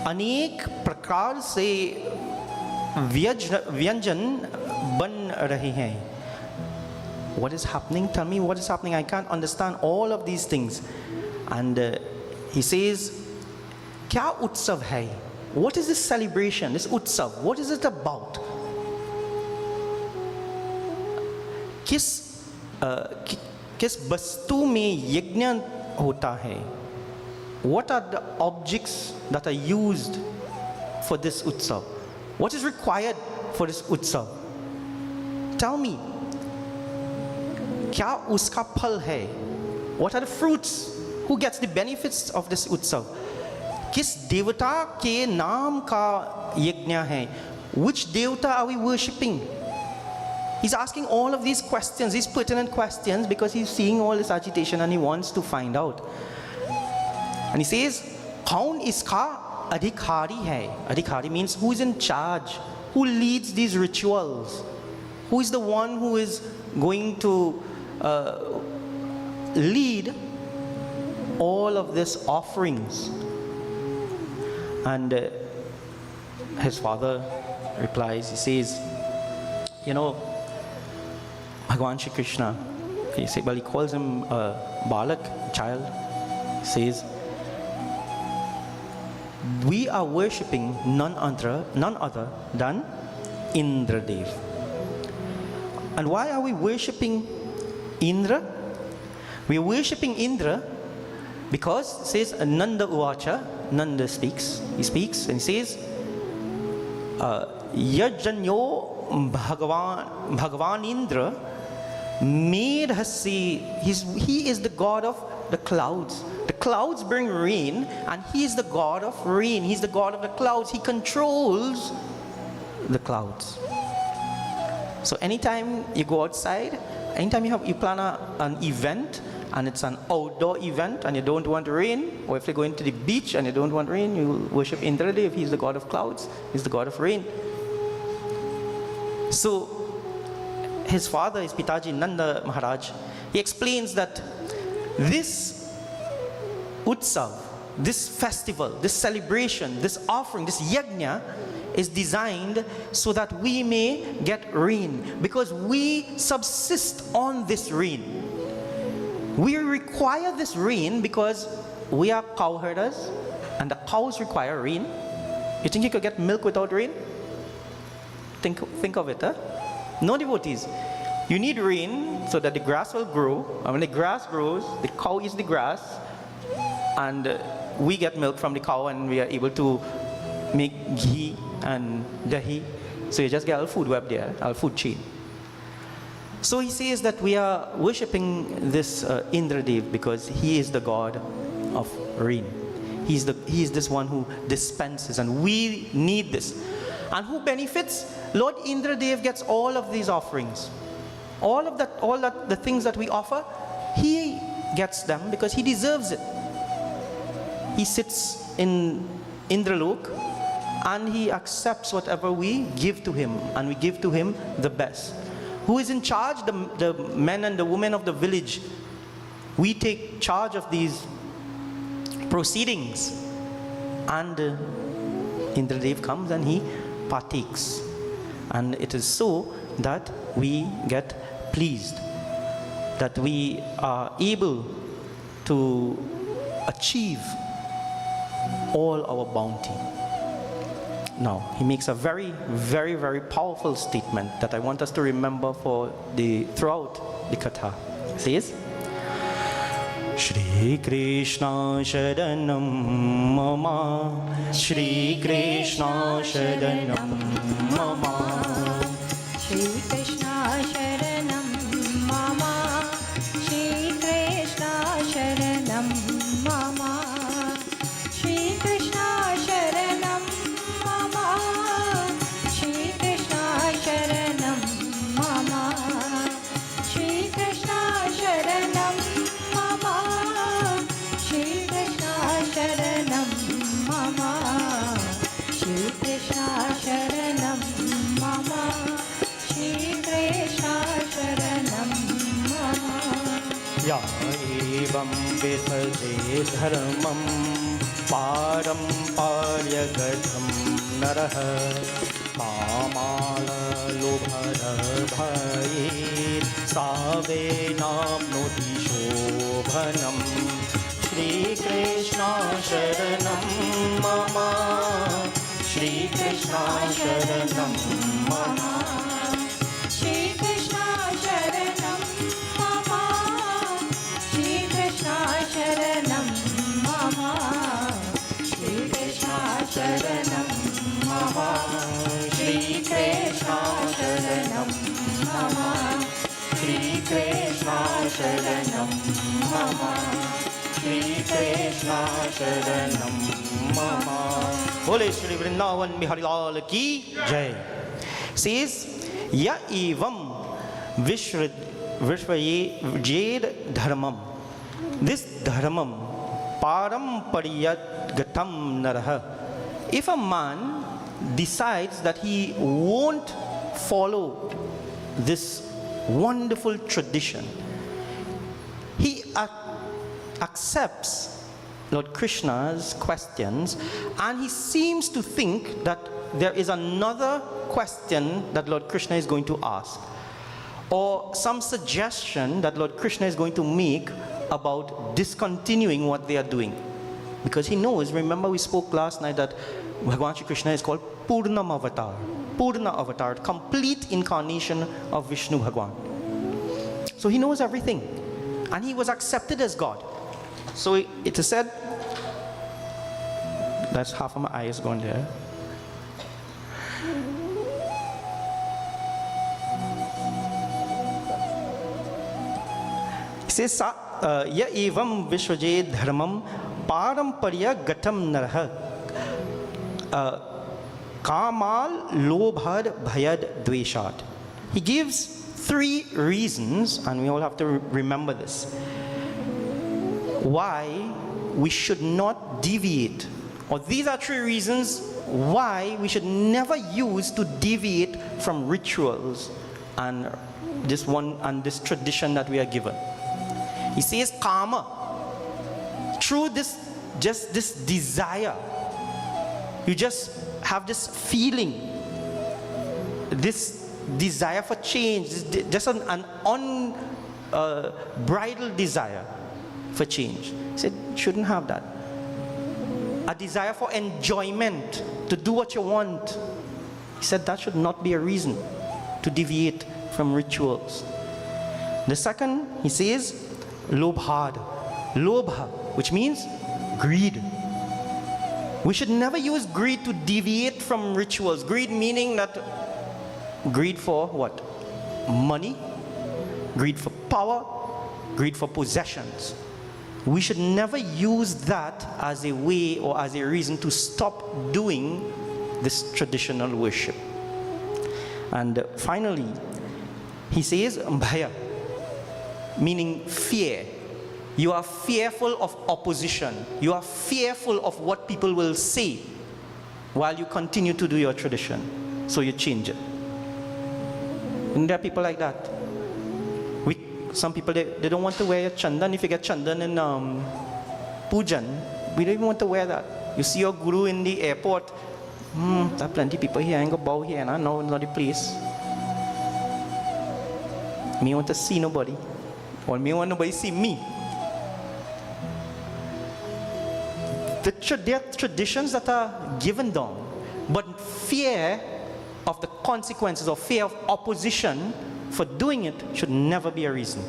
अनेक प्रकार से व्यंजन बन रहे हैं. What is happening? Tell me what is happening. I can't understand all of these things. And he says, क्या उत्सव है? What is this celebration, this utsav? What is it about? किस वस्तु में यज्ञ होता है? What are the objects that are used for this utsav? What is required for this utsav? Tell me. क्या उसका फल है? What are the fruits? Who gets the benefits of this utsav? किस देवता के नाम का यज्ञ है? Which devata are we worshipping? He's asking all of these questions, these pertinent questions, because he's seeing all this agitation and he wants to find out. And he says, कौन इसका अधिकारी है? Adhikari means who is in charge, who leads these rituals, who is the one who is going to lead all of these offerings. And his father replies, he says, you know, Bhagwan Shri Krishna, he calls him a balak, child. He says, we are worshipping none other than Indradev. And why are we worshipping Indra? We are worshipping Indra because it says Nanda Uvacha, Nanda speaks. He speaks and he says, Yajanyo Bhagavan Indra made Hasi. He is the god of the clouds. The clouds bring rain, and he is the god of rain. He's the god of the clouds. He controls the clouds. So anytime you go outside, anytime you plan an event, and it's an outdoor event and you don't want rain, or if you're going to the beach and you don't want rain, you worship Indradev. He's the god of clouds, he's the god of rain. So his father, his Pitaji Nanda Maharaj, he explains that this utsav, this festival, this celebration, this offering, this yagna is designed so that we may get rain, because we subsist on this rain. We require this rain because we are cow herders and the cows require rain. You think you could get milk without rain? Think of it, huh? No, devotees. You need rain so that the grass will grow, and when the grass grows, the cow eats the grass, and we get milk from the cow, and we are able to make ghee and dahi. So you just get our food web there, our food chain. So he says that we are worshipping this Indradev because he is the god of rain. He is this one who dispenses, and we need this. And who benefits? Lord Indradev gets all of these offerings. All that the things that we offer, he gets them because he deserves it. He sits in Indralok and he accepts whatever we give to him, and we give to him the best. Who is in charge? The men and the women of the village. We take charge of these proceedings, and Indradev comes and he partakes, and it is so that we get pleased, that we are able to achieve all our bounty. Now, he makes a very, very, very powerful statement that I want us to remember throughout the Katha. He says, Shri Krishna Sharanam Mama, Shri Krishna Sharanam Mama, Shri Krishna Sharanam Mama, Shri Krishna Sharanam Mama, Shri Krishna Sharanam Mama, Shri Krishna Sharanam Mama, Shri Krishna Sharanam Mama, Shri Krishna Sharanam Mama, Shri Krishna Sharanam Mama, Shri Krishna Sharanam Mama. Ya evam visaje dharmam paramparya gadham naraha kamala lobhara bhaye save namnoti shobhanam. Shri Krishna Sharanam Mama, Shri Krishna Sharanam Mama, Shri Krishna Sharanam Mama, Shri Krishna Sharanam Mama, Shri Krishna Sharanam Mama, Shri Krishna Sharanam Mama, Shri Krishna Sharanam Mama, Shri Krishna Sharanam Mama. Bole Shri Vrindavan Bihari Lal ki Jai. Says, Ya evam vishvajed dharmam. This dharmam parampariyat gatam naraha. If a man decides that he won't follow this wonderful tradition, he accepts Lord Krishna's questions, and he seems to think that there is another question that Lord Krishna is going to ask, or some suggestion that Lord Krishna is going to make about discontinuing what they are doing. Because he knows, remember we spoke last night that Bhagwan Shri Krishna is called Purna Avatar, complete incarnation of Vishnu Bhagwan. So he knows everything, and he was accepted as God. So it is said, that's half of my eyes gone there. It says, Ya evam vishvajed dharmam paramparya gatam narha kamal lobhad bhayad dveshat. He gives 3 reasons, and we all have to remember this. why we should not deviate, or these are 3 reasons why we should never use to deviate from rituals and this tradition that we are given. He says karma, through this desire, you just have this feeling, this desire for change, just an unbridled desire for change. He said, shouldn't have that. A desire for enjoyment, to do what you want. He said that should not be a reason to deviate from rituals. The second, he says, lobha, which means greed. We should never use greed to deviate from rituals. Greed meaning that greed for what? Money, greed for power, greed for possessions. We should never use that as a way or as a reason to stop doing this traditional worship. And finally, he says bhaya, meaning fear. You are fearful of opposition. You are fearful of what people will say while you continue to do your tradition. So you change it. And there are people like that. Some people, they don't want to wear chandan. If you get chandan in pujan, we don't even want to wear that. You see your guru in the airport, there are plenty of people here, I ain't gonna bow here, no, not the place. Me want to see nobody, or me want nobody see me. There are traditions that are given down, but fear of the consequences or fear of opposition for doing it should never be a reason.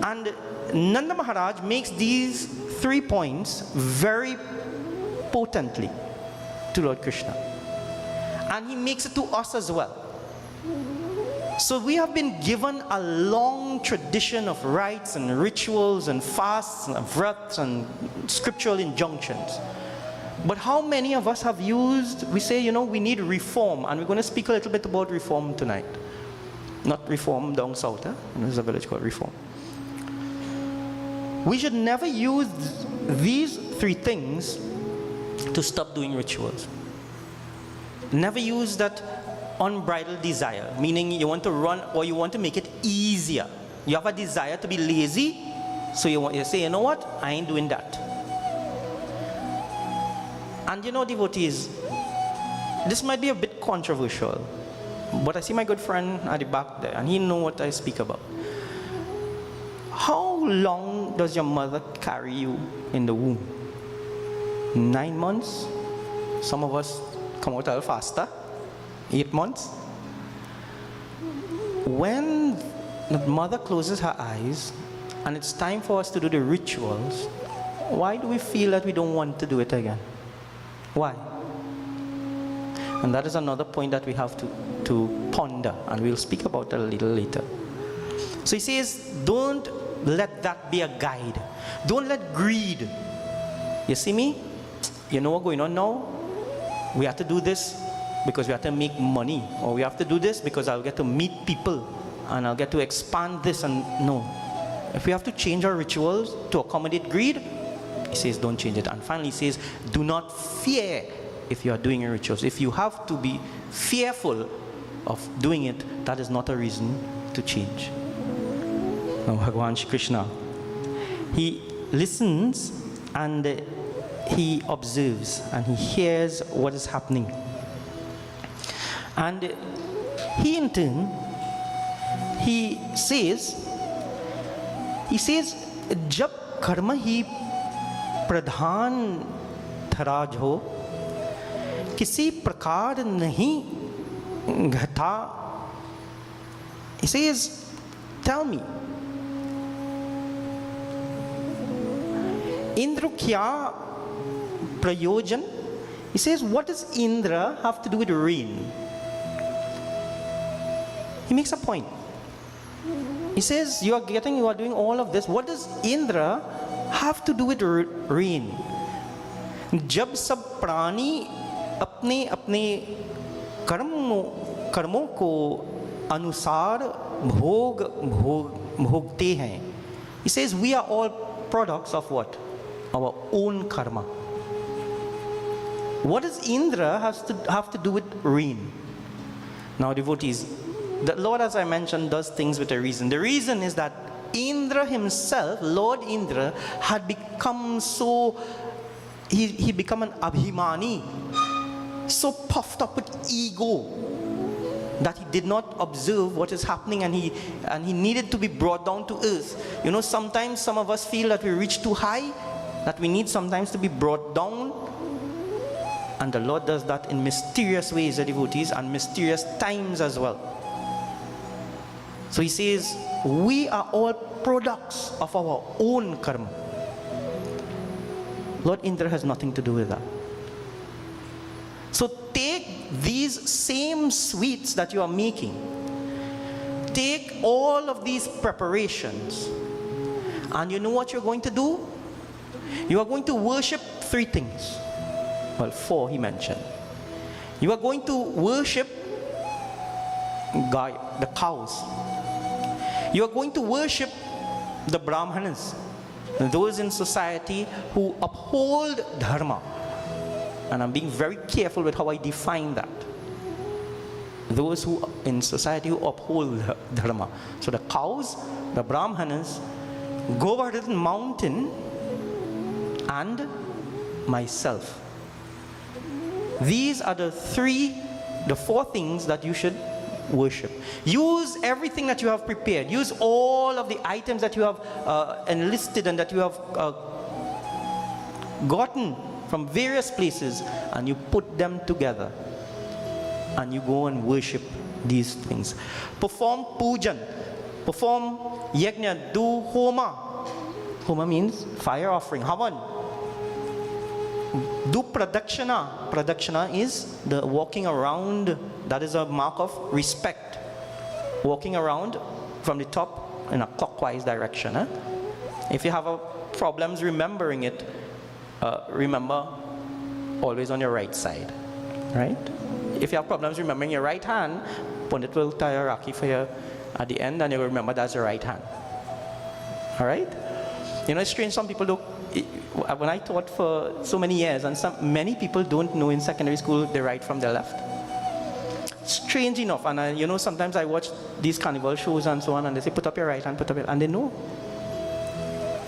And Nanda Maharaj makes these 3 points very potently to Lord Krishna. And he makes it to us as well. So we have been given a long tradition of rites and rituals and fasts and vrats and scriptural injunctions. But how many of us have used, we say, we need reform, and we're going to speak a little bit about reform tonight. Not reform down south, there's a village called Reform. We should never use these 3 things to stop doing rituals. Never use that unbridled desire, meaning you want to run or you want to make it easier. You have a desire to be lazy, so you say, you know what, I ain't doing that. And devotees, this might be a bit controversial, but I see my good friend at the back there, and he knows what I speak about. How long does your mother carry you in the womb? 9 months? Some of us come out a little faster. 8 months? When the mother closes her eyes, and it's time for us to do the rituals, why do we feel that we don't want to do it again? Why? And that is another point that we have to ponder, and we'll speak about that a little later. So he says, don't let that be a guide. Don't let greed. You see me? You know what's going on now? We have to do this because we have to make money, or we have to do this because I'll get to meet people and I'll get to expand this. And no. If we have to change our rituals to accommodate greed, he says don't change it. And finally he says, do not fear if you are doing your rituals. If you have to be fearful of doing it, that is not a reason to change. Now Bhagwan Shri Krishna, he listens and he observes and he hears what is happening. And he in turn, he says, जब कर्म ही प्रधान धराज हो, किसी प्रकार नहीं घटा. He says, tell me, Indra kya prayojan? He says, what does Indra have to do with rain? He makes a point. He says, you are doing all of this. What does Indra have to do with rain? जब सब प्राणी अपने अपने कर्मों को अनुसार भोगते हैं. He says, we are all products of what? Our own karma. What does Indra have to do with rain? Now, devotees, the Lord, as I mentioned, does things with a reason. The reason is that Indra himself, Lord Indra, had become so, he become an abhimani, so puffed up with ego that he did not observe what is happening, and he needed to be brought down to earth. You know, sometimes some of us feel that we reach too high, that we need sometimes to be brought down. And the Lord does that in mysterious ways, the devotees, and mysterious times as well. So he says, we are all products of our own karma. Lord Indra has nothing to do with that. So take these same sweets that you are making, take all of these preparations, and you know what you're going to do? You are going to worship three things. Well, four he mentioned. You are going to worship God, the cows. You are going to worship the Brahmanas, those in society who uphold dharma. And I'm being very careful with how I define that. Those who in society who uphold dharma. So the cows, the Brahmanas, Govardhan mountain, and myself. These are the four things that you should worship. Use everything that you have prepared. Use all of the items that you have enlisted and that you have gotten from various places, and you put them together and you go and worship these things. Perform pujan, perform yagna, do homa. Homa means fire offering, havan. Do pradakshina. Pradakshina is the walking around. That is a mark of respect. Walking around from the top in a clockwise direction. If you have problems remembering it, remember always on your right side. Right? If you have problems remembering your right hand, Pundit will tie a rakhi for you at the end, and you will remember that's your right hand. Alright? You know, it's strange, some people don't. When I taught for so many years, and many people don't know in secondary school the right from the left. Strange enough, and you know, sometimes I watch these carnival shows and so on, and they say, put up your right hand, put up your, and they know.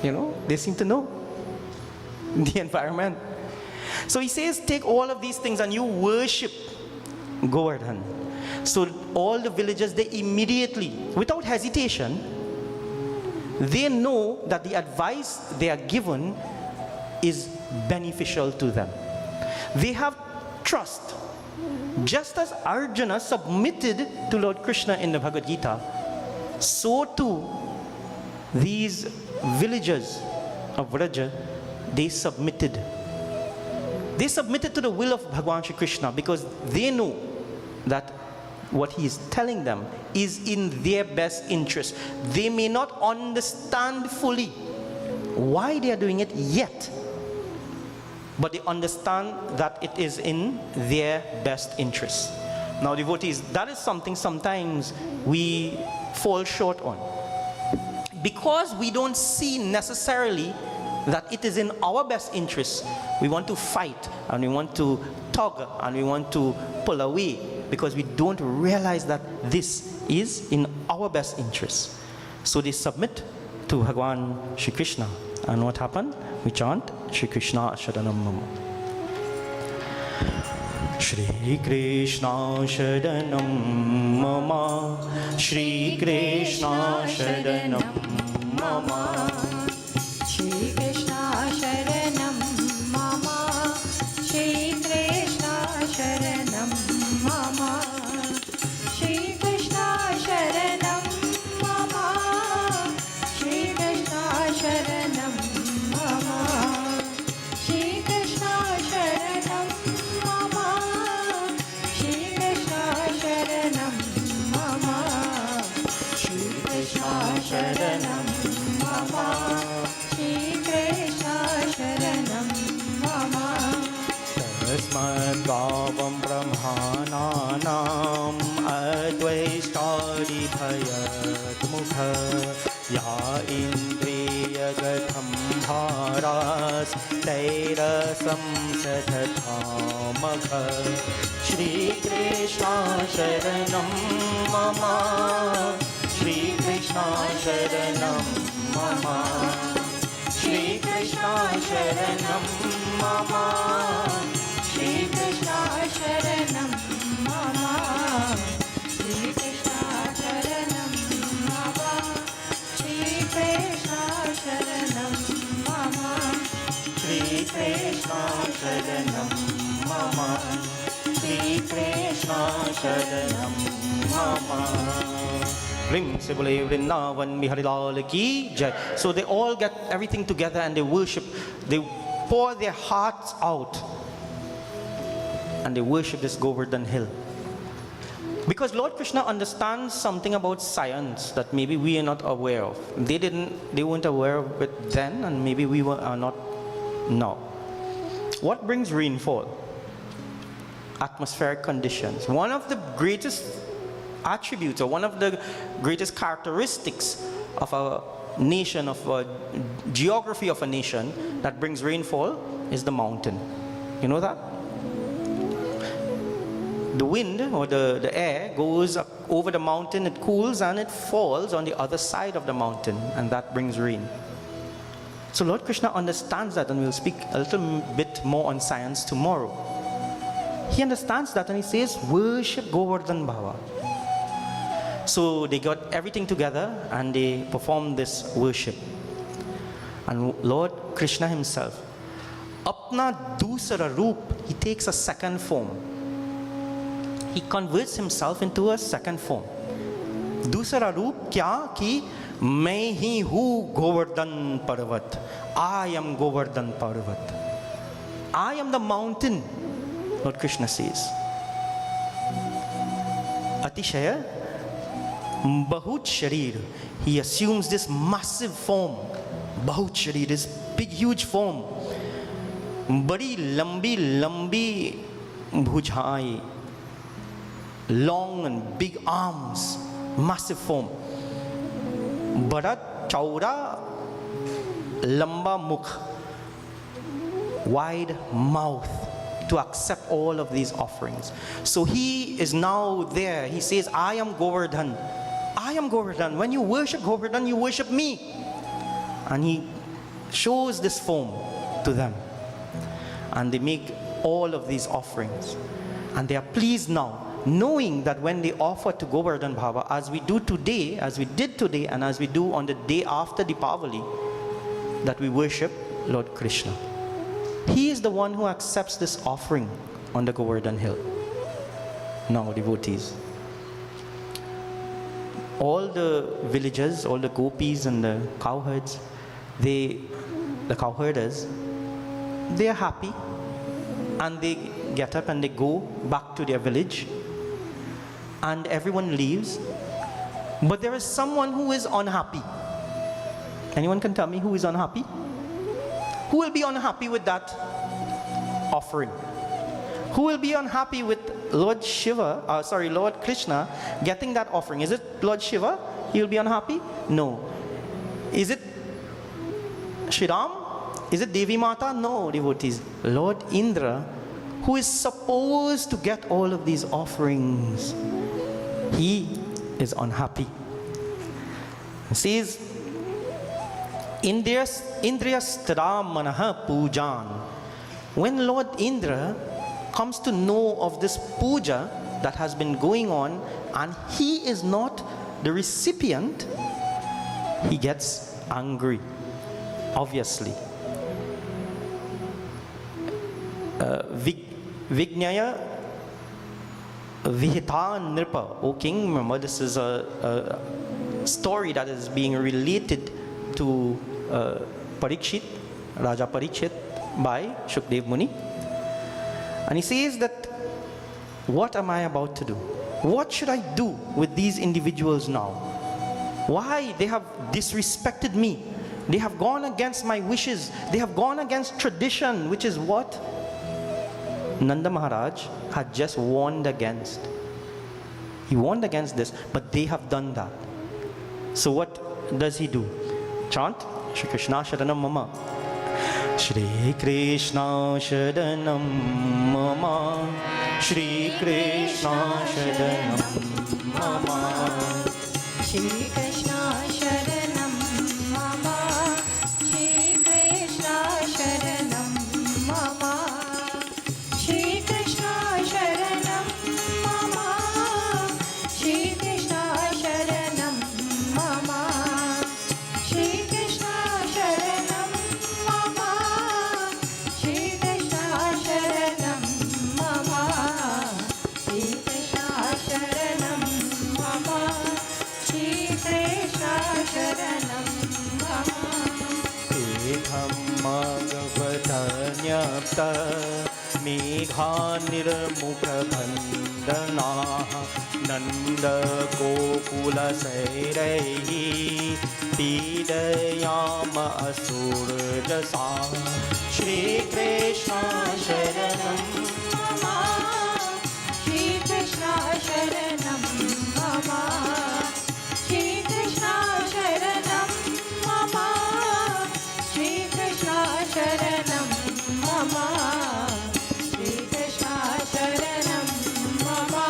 You know, they seem to know the environment. So he says, take all of these things and you worship Govardhan. So all the villagers, they immediately, without hesitation, they know that the advice they are given is beneficial to them. They have trust. Just as Arjuna submitted to Lord Krishna in the Bhagavad Gita, so too these villagers of Vraja, they submitted. They submitted to the will of Bhagwan Shri Krishna because they know that what he is telling them is in their best interest. They may not understand fully why they are doing it yet, but they understand that it is in their best interest. Now, devotees, that is something sometimes we fall short on. Because we don't see necessarily that it is in our best interest, we want to fight and we want to tug and we want to pull away, because we don't realize that this is in our best interest. So they submit to Bhagwan Shri Krishna. And what happened? We chant Shri Krishna Sharanam Mama. Shri Krishna Sharanam Mama. Shri Krishna Sharanam Mama. Shri Krishna Sharanam Mama. Shri Krishna Sharanam Mama. Shri Krishna Sharanam Mama. Shri Krishna Sharanam Mama. Shri Krishna Sharanam Mama. Shri Krishna Sharanam Mama. Shri Krishna Sharanam Mama. Shri Krishna Sharanam Mama. Tasmat Bhavam Brahmananam Advaistari Bhayat Mukha या इन्द्रियगतं भारास्तैरसं सदधामः श्रीकृष्ण शरणं मम श्रीकृष्ण शरणं मम श्रीकृष्ण शरणं मम श्रीकृष्ण शरणं मम श्रीकृष्ण शरणं मम श्रीकृष्ण शरणं मम श्रीकृष्ण शरणं मम श्रीकृष्ण शरणं मम Ring se bole Vrindavan Bihari Lal ki jai. So they all get everything together and they worship. They pour their hearts out and they worship this Govardhan hill. Because Lord Krishna understands something about science that maybe we are not aware of. They weren't aware of it then, and maybe we are not now. What brings rainfall? Atmospheric conditions. One of the greatest attributes, or one of the greatest characteristics of a nation, of a geography of a nation that brings rainfall is the mountain. You know that? The wind or the air goes up over the mountain, it cools and it falls on the other side of the mountain, and that brings rain. So Lord Krishna understands that, and we'll speak a little bit more on science tomorrow. He understands that and he says, worship Govardhan Bhava. So they got everything together and they performed this worship. And Lord Krishna himself, Apna dusara roop, he takes a second form. He converts himself into a second form. Dusara roop kya ki main hi hu Govardhan Parvat. I am Govardhan Parvat. I am the mountain, Lord Krishna says. Atishaya Bahut Sharir. He assumes this massive form. Bahut Sharir, this big huge form. Badi lambi lambi bhujhai. Long and big arms. Massive form. Bada chaura lamba mukh. Wide mouth to accept all of these offerings. So he is now there. He says, I am Govardhan. I am Govardhan. When you worship Govardhan, you worship me. And he shows this form to them. And they make all of these offerings. And they are pleased now, knowing that when they offer to Govardhan Bhava, as we do today, as we did today, and as we do on the day after Deepavali, that we worship Lord Krishna. He is the one who accepts this offering on the Govardhan hill. Now, devotees, all the villagers, all the gopis and the cowherds, the cowherders, they are happy and they get up and they go back to their village and everyone leaves. But there is someone who is unhappy. Anyone can tell me who is unhappy? Who will be unhappy with that offering? Who will be unhappy with Lord Krishna getting that offering? Is it Lord Shiva? He will be unhappy? No. Is it Shri Ram? Is it Devi Mata? No, devotees. Lord Indra, who is supposed to get all of these offerings, he is unhappy. He says, Indriyastara manaha pujan. When Lord Indra comes to know of this puja that has been going on and he is not the recipient, he gets angry, obviously. Vignaya Vihita Nripa. O king, remember this is a story that is being related to Parikshit, Raja Parikshit, by Shukdev Muni. And he says that, what am I about to do? What should I do with these individuals now? Why? They have disrespected me. They have gone against my wishes. They have gone against tradition, which is what Nanda Maharaj had just warned against. He warned against this, but they have done that. So what does he do? Chant Shri Krishna Sharanam Mama. Shri Krishna Sharanam Mama. Shri Krishna Sharanam Mama. Shri Krishna Sharanam Mama. Shri Krishna Sharanam Mama. Shri Krishna Sharanam Mama. Shri Krishna Sharanam Mama. Shri Krishna Sharanam Mama. Shri Krishna Sharanam Mama. Shri Krishna Sharanam Mama. Shri Krishna Sharanam Mama. Ekam Bhagvatanyapta Megha Nirmukha Bandhanaha Nanda Gokula Sairehi Pidayama Asurjasa Shri Krishna Sharanam Mama. Shri Krishna Sharanam Mama. Shri Krishna Sharanam Mama. Shri Krishna Sharanam Mama. Shri Krishna Sharanam Mama.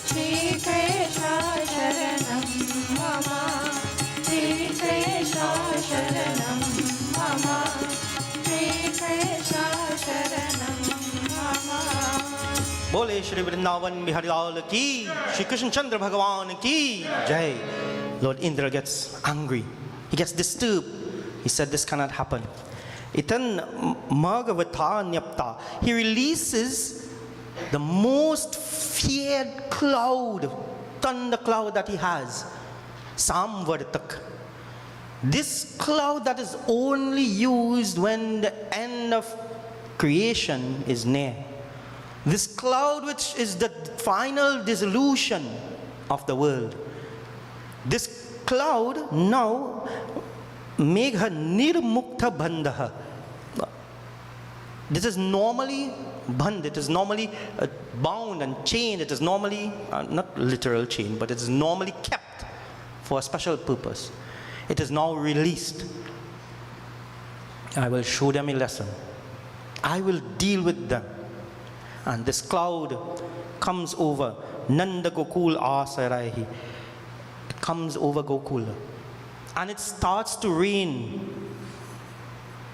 Shri Krishna Sharanam Mama. Shri Krishna Sharanam Mama. Shri Krishna Sharanam Mama. Bole Shri Vrindavan Bihari Lal ki, Shri Krishna Chandra Bhagavan ki Jai. Lord Indra gets angry. He gets disturbed. He said this cannot happen. Itan Bhagavatanyapta. He releases the most feared cloud, thunder cloud that he has. Samvartak. This cloud that is only used when the end of creation is near. This cloud which is the final dissolution of the world. This cloud now Megha Nirmukta Bandha. This is normally band, it is normally bound and chained, it is normally, not literal chain, but it is normally kept for a special purpose. It is now released. I will show them a lesson. I will deal with them. And this cloud comes over Nanda Gokul Asaraihi. It comes over Gokula. And it starts to rain.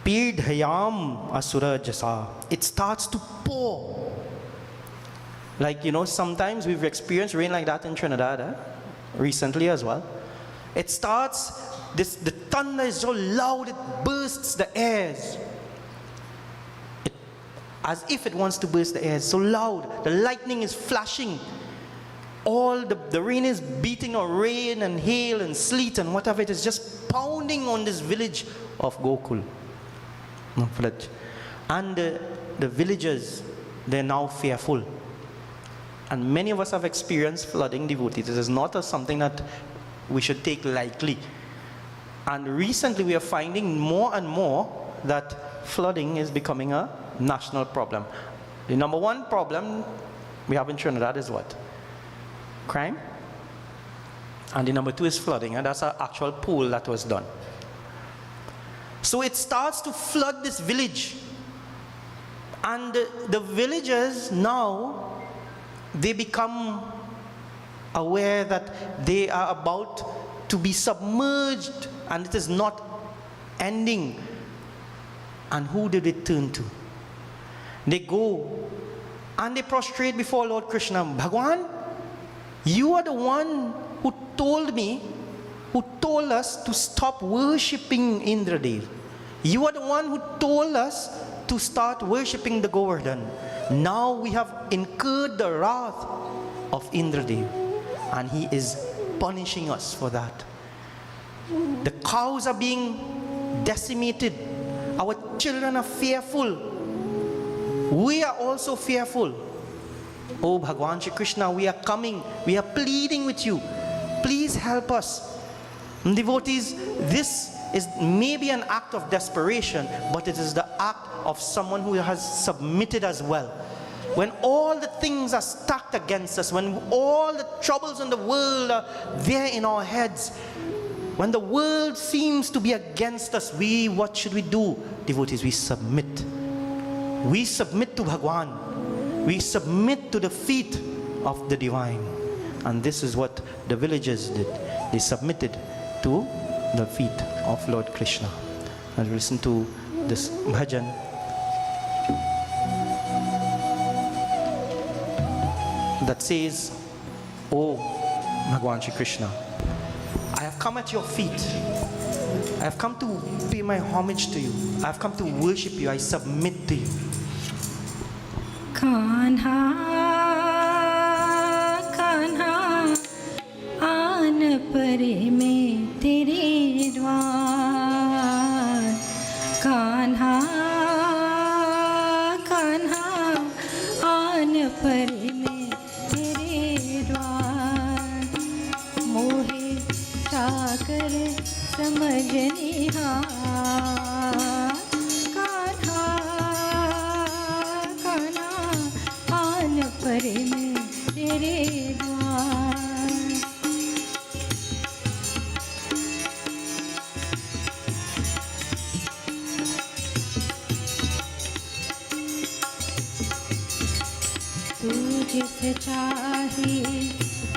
Pirdhayam Asura Jasa. It starts to pour. Like, sometimes we've experienced rain like that in Trinidad, recently as well. It starts, the thunder is so loud, it bursts the airs. As if it wants to burst the air. It's so loud. The lightning is flashing. All the rain is beating, or rain and hail and sleet and whatever. It is just pounding on this village of Gokul. And the villagers, they're now fearful. And many of us have experienced flooding, devotees. This is not something that we should take lightly. And recently we are finding more and more that flooding is becoming a national problem. The number one problem we have in Trinidad is what? Crime. And the number two is flooding, and that's an actual poll that was done. So it starts to flood this village. And the villagers now, they become aware that they are about to be submerged, and it is not ending. And who did it turn to? They go and they prostrate before Lord Krishna. Bhagwan, you are the one who told us to stop worshipping Indradev. You are the one who told us to start worshipping the Govardhan. Now we have incurred the wrath of Indradev, and he is punishing us for that. The cows are being decimated. Our children are fearful. We are also fearful. Oh Bhagwan Shri Krishna, we are coming. We are pleading with you. Please help us. Devotees, this is maybe an act of desperation, but it is the act of someone who has submitted as well. When all the things are stacked against us, when all the troubles in the world are there in our heads, When the world seems to be against us, what should we do? Devotees, we submit. We submit to Bhagwan. We submit to the feet of the divine. And this is what the villagers did. They submitted to the feet of Lord Krishna. And listen to this bhajan. That says, "Oh Bhagwan Shri Krishna, I have come at your feet. I have come to pay my homage to you. I have come to worship you. I submit to you." Kanha Kanha आन परे में तेरे द्वार कान्हा कान्हा आन परे में तेरे द्वार मोहे चाकर समझनिहार कान्हा कान्हा आन परे में तेरे द्वार तू जिसे चाहे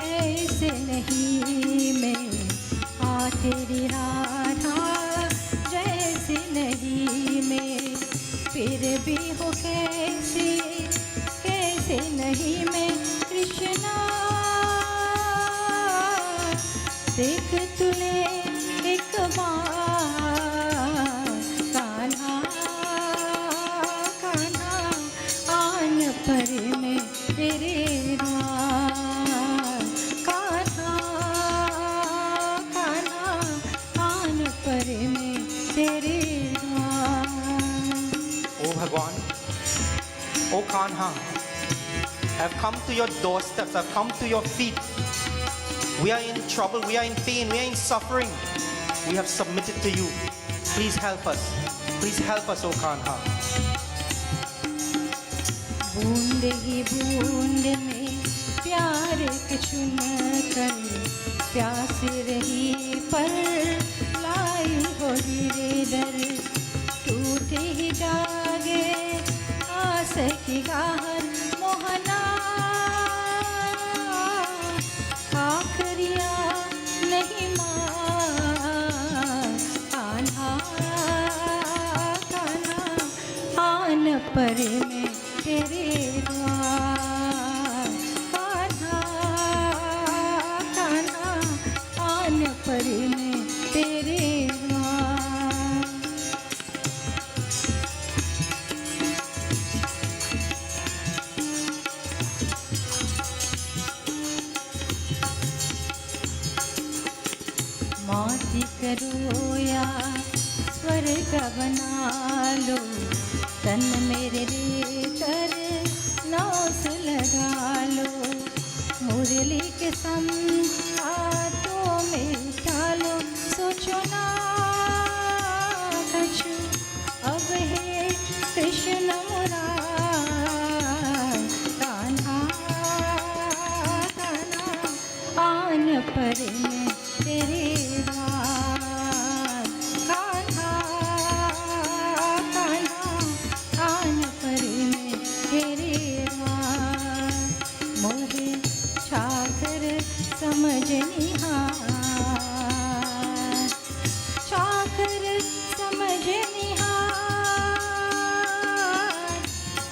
ऐसे नहीं मैं आ तेरी राधा जैसे नहीं मैं फिर भी हो कैसे कैसे नहीं मैं कृष्णा देख तुले एक बार कान्हा कान्हा आन परे में तेरे द्वार कान्हा कान्हा आन परे में तेरे द्वार Oh Bhagwan, oh Kanha, I've come to your doorsteps, I've come to your feet. We are in trouble, we are in pain, we are in suffering. We have submitted to you. Please help us. Please help us, oh Kanha. बूंद ही बूंद में प्यार के चुन कर प्यास रही पर लाई हो धीरे दर टूटे ही जागे आस की गाहर मोहना आखरिया नहीं मां कान्हा कान्हा आन परे में तेरे द्वार कान्हा कान्हा आन परे में तेरे द्वार माती करो या स्वर्ग बना लो तन मेरे रे चर नास लगा लो मुरली के सम हाथों में उठा लो सोचो ना कछु अब है कृष्ण मुरार कान्हा कान्हा आन परे में तेरे द्वार कान्हा कान्हा आन परे में तेरे द्वार मोहे छाकर समझनिहार छाकर समझनिहार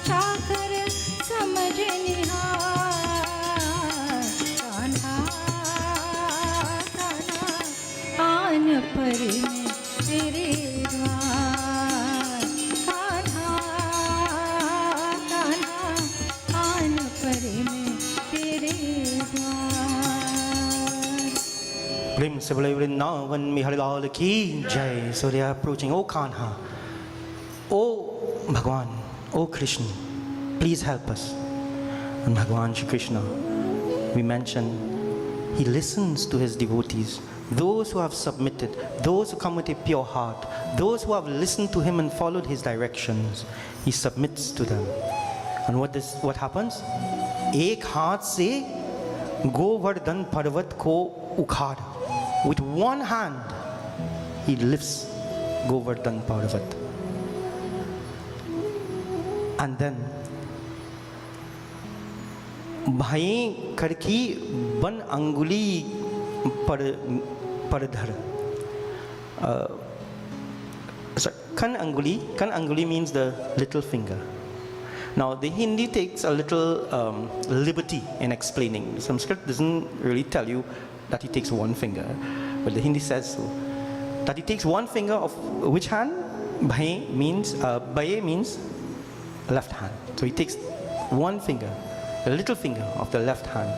छाकर समझनिहार कान्हा कान्हा आन परे में तेरे द्वार कान्हा कान्हा आन परे में तेरे द्वार Prem se bole Vrindavan mein Hari Lal ki jai. So they are approaching. Oh Kanha, oh Bhagwan, oh Krishna, please help us. And Bhagwan Shri Krishna, we mention, he listens to his devotees. Those who have submitted, those who come with a pure heart, those who have listened to him and followed his directions, he submits to them. And what happens? एक हाथ से गोवर्धन पर्वत को उखाड़. With one hand, he lifts Govardhan Parvat. And then भाई करकी बन अंगुली पर धर. Kan anguli means the little finger. Now the Hindi takes a little liberty in explaining. Sanskrit doesn't really tell you that he takes one finger, but the Hindi says so. That he takes one finger of which hand? Baye means left hand. So he takes one finger, the little finger of the left hand,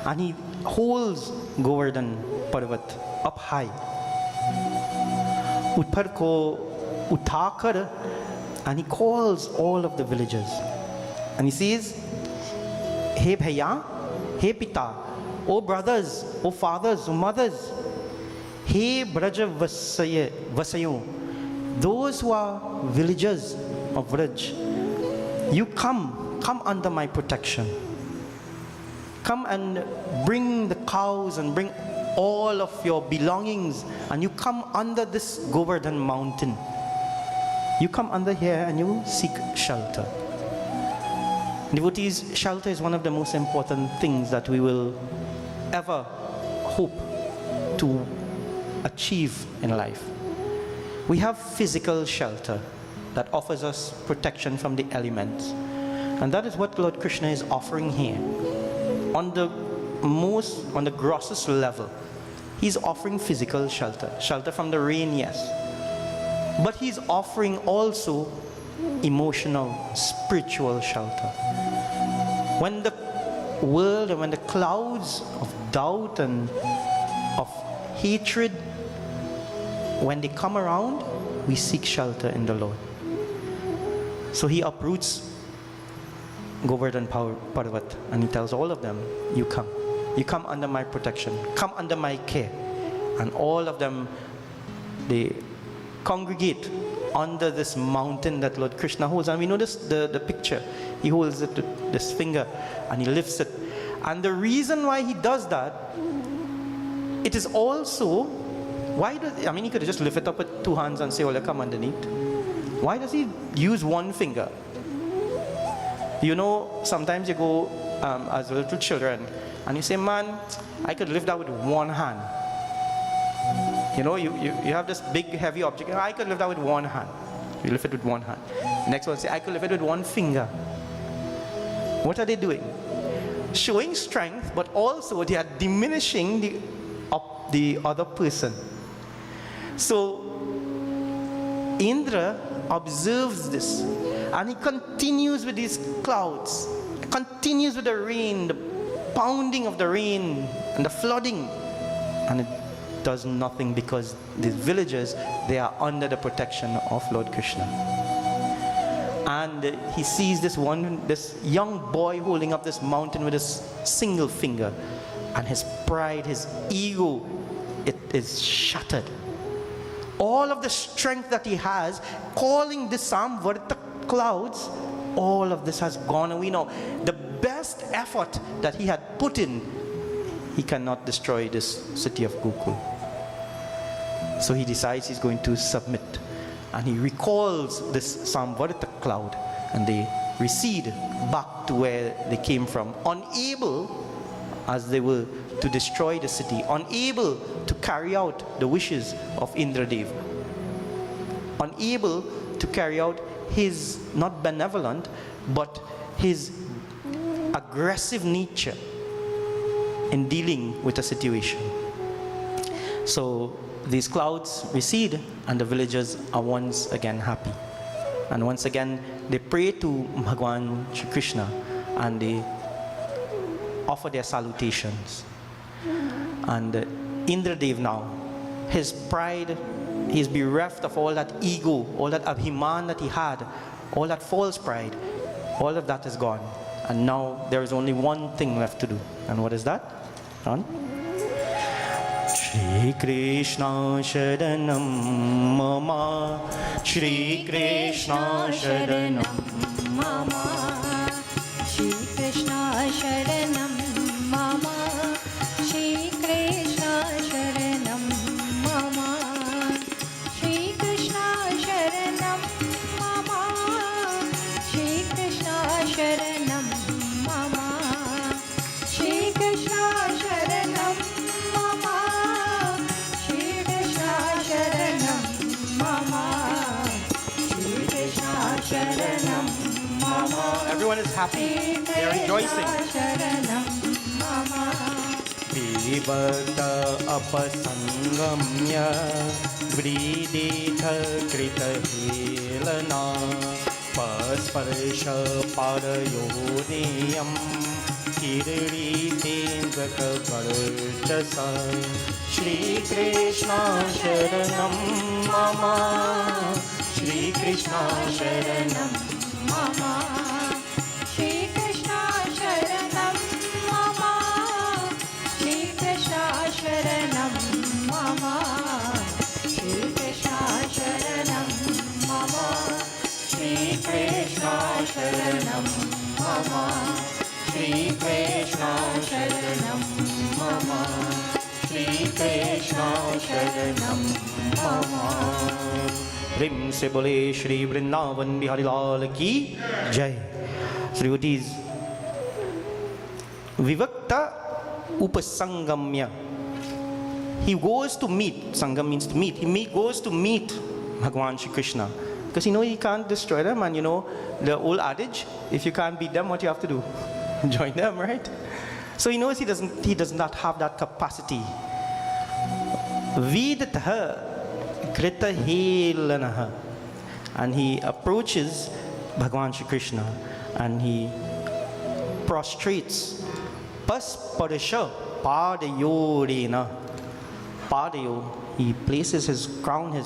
and he holds Govardhan Parvat up high. Utpar ko uthakar, and he calls all of the villagers, and he says, "Hey bhaiya, hey pita, oh brothers, oh fathers, oh mothers, hey Braja Vasayo, those who are villagers of Vraj, you come under my protection. Come and bring the cows and bring all of your belongings, and you come under this Govardhan mountain. You come under here and you seek shelter." Devotees, shelter is one of the most important things that we will ever hope to achieve in life. We have physical shelter that offers us protection from the elements, and that is what Lord Krishna is offering here. On the grossest level, he's offering physical shelter from the rain, yes, but he's offering also emotional, spiritual shelter. When the world and when the clouds of doubt and of hatred, when they come around, we seek shelter in the Lord. So he uproots Govardhan Parvat and he tells all of them, you come under my protection, come under my care. And all of them, they congregate under this mountain that Lord Krishna holds. And we notice the picture. He holds it with this finger and he lifts it. And the reason why he does that, it is also, he could have just lift it up with two hands and say, "Oh, come underneath." Why does he use one finger? You know, sometimes you go as little children and you say, "Man, I could lift that with one hand." You know, you have this big heavy object, "I could lift that with one hand." You lift it with one hand. Next one say, "I could lift it with one finger." What are they doing? Showing strength, but also they are diminishing the other person. So Indra observes this and he continues with these clouds, continues with the rain, the pounding of the rain and the flooding, and it does nothing because these villagers, they are under the protection of Lord Krishna. And he sees this young boy holding up this mountain with his single finger, and his pride, his ego, it is shattered. All of the strength that he has, calling this Samvarta clouds, all of this has gone away now. The best effort that he had put in, he cannot destroy this city of Gokul. So he decides he's going to submit. And he recalls this Samvarta cloud, and they recede back to where they came from, unable, as they were, to destroy the city, unable to carry out the wishes of Indradev, unable to carry out his, not benevolent, but his aggressive nature in dealing with a situation. So these clouds recede and the villagers are once again happy. And once again they pray to Bhagwan Shri Krishna and they offer their salutations. And Indradev now, his pride, he's bereft of all that ego, all that abhiman that he had, all that false pride, all of that is gone. And now there is only one thing left to do. And what is that? Ron? Shri Krishna Sharanam Mama, Shri Krishna Sharanam Mama, Shri Krishna Sharanam Mama, Shri Krishna Sharanam Mama. happy. They are rejoicing. Sharanam mama. Vivata apasangamya vriditha krita helana pasparsha parayodiyam kiritendra varchasa Shri Krishna Sharanam Mama Shri Krishna Sharanam Mama. Shri Krishna Sharanam Mama. Shri Krishna Sharanam Mama. Shri Krishna Sharanam Mama. Shri Krishna Sharanam Mama. Shri Krishna Sharanam Mama. Shri Krishna Sharanam Mama. प्रेम से बोले श्री वृंदावन बिहारी लाल की जय. श्रीवतीज विवक्ता upasangamya. He goes to meet. Sangam means to meet. Goes to meet Bhagwan Shri Krishna because he can't destroy them, and the old adage: if you can't beat them, what you have to do? Join them, right? So he knows he does not have that capacity. Vidataha krita helanaha. And he approaches Bhagwan Shri Krishna and he prostrates. Pasparasha padayorena. Padayo, he places his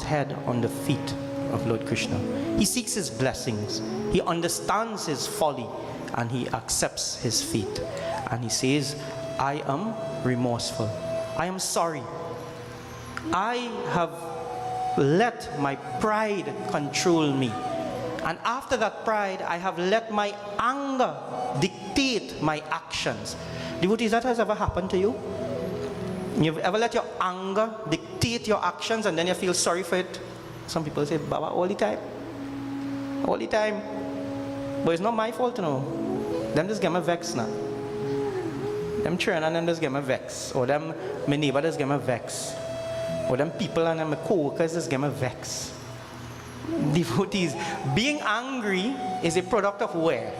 head on the feet of Lord Krishna. He seeks his blessings. He understands his folly and he accepts his fate. And he says, I am remorseful. I am sorry. I have let my pride control me. And after that pride, I have let my anger dictate my actions. Devotees, that has ever happened to you? You've ever let your anger dictate your actions and then you feel sorry for it? Some people say, Baba, all the time. All the time. But it's not my fault, Them just get me vexed now. Them children and them just get me vexed. Or them, my neighbor just get me vexed. Or them people and them co-workers just get me vexed. Devotees, being angry is a product of where?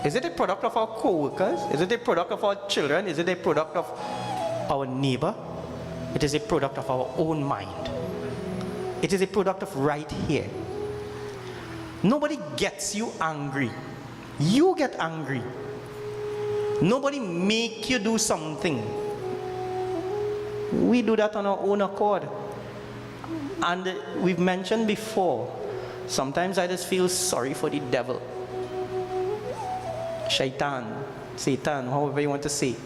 Is it a product of our co-workers? Is it a product of our children? Is it a product of our neighbor? It is a product of our own mind. It is a product of right here. Nobody gets you angry. You get angry. Nobody make you do something. We do that on our own accord. And we've mentioned before, sometimes I just feel sorry for the devil. Shaitan, Satan, however you want to say.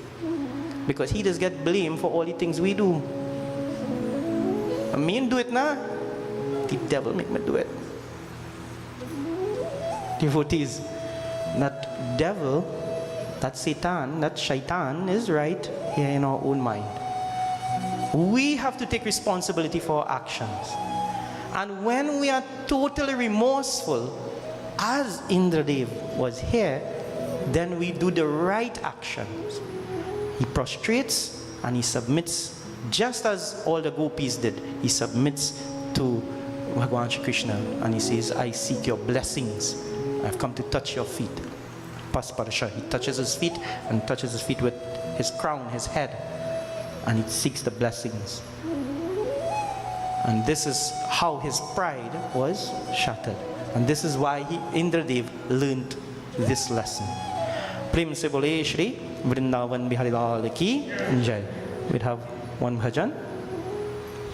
Because he just get blamed for all the things we do. I mean, do it now. The devil make me do it. Devotees, that devil, that Satan, that Shaitan is right here in our own mind. We have to take responsibility for our actions. And when we are totally remorseful, as Indradev was here, then we do the right actions. He prostrates and he submits, just as all the gopis did. He submits to Bhagwan Shri Krishna and he says, I seek your blessings. I've come to touch your feet. Pasparasha. He touches his feet and touches his feet with his crown, his head. And he seeks the blessings. And this is how his pride was shattered. And this is why Indradev learned this lesson. Prem se bole Shri Vrindavan Bihari Lal ki Jai. We'd have one bhajan.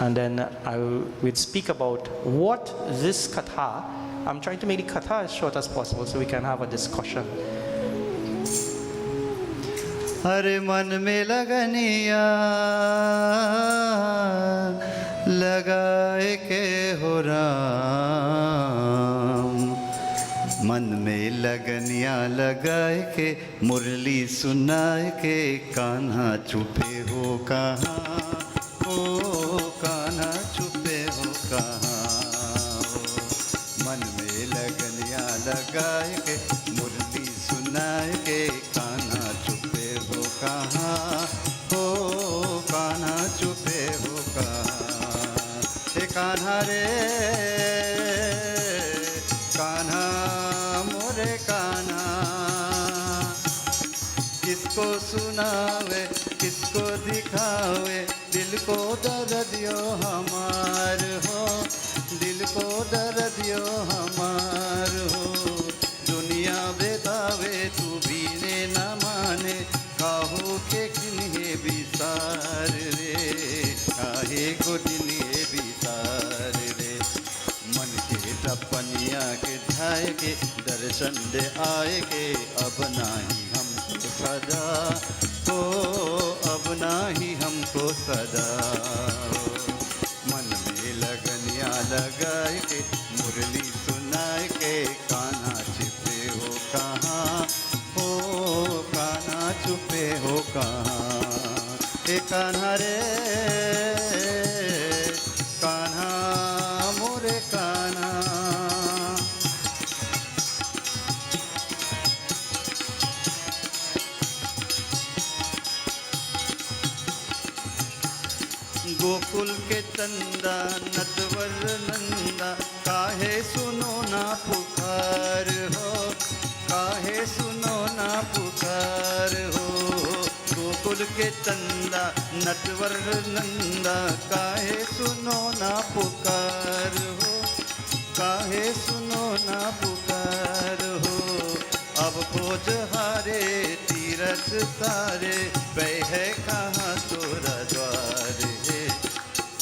And then we'd speak about what this katha. I'm trying to make the katha as short as possible so we can have a discussion. हरे मन में लगनिया लगाए के हो राम मन में लगनिया लगाए के मुरली सुनाए के कान्हा छुपे हो कहाँ ओ कान्हा छुपे हो कहाँ मन में लगनिया लगाए के मुरली सुनाए के कान्हा छुपे हो कहाँ हो कान्हा छुपे हो कहाँ हे कान्हा रे कान्हा मोरे कान्हा दिल को दर्दियो हमार हो, दिल को दर्दियो हमार हो। दुनिया बेतावे तू भी ने न माने, काहो के किन्हे विसार रे, काहे को दिन्हे विसार रे। मन के टपनिया के ढाए के दर्शन दे आए के, अब नाही हमको सदा हो, अब नाही हमको सदा हो। मन में लगनिया लगाए के मुरली सुनाए के, कान्हा छिपे हो कहाँ हो, कान्हा छुपे हो कहाँ। ए कान्हा रे कान्हा मोरे कान्हा। गोकुल के चंदा नटवर नंदा, काहे सुनो ना पुकार हो, काहे सुनो ना पुकार हो। गोकुल के चंदा नटवर नंदा, काहे सुनो ना पुकार हो, काहे सुनो ना पुकार हो। अब खोज हारे तीरथ सारे, वै है कहाँ तोरा द्वार है,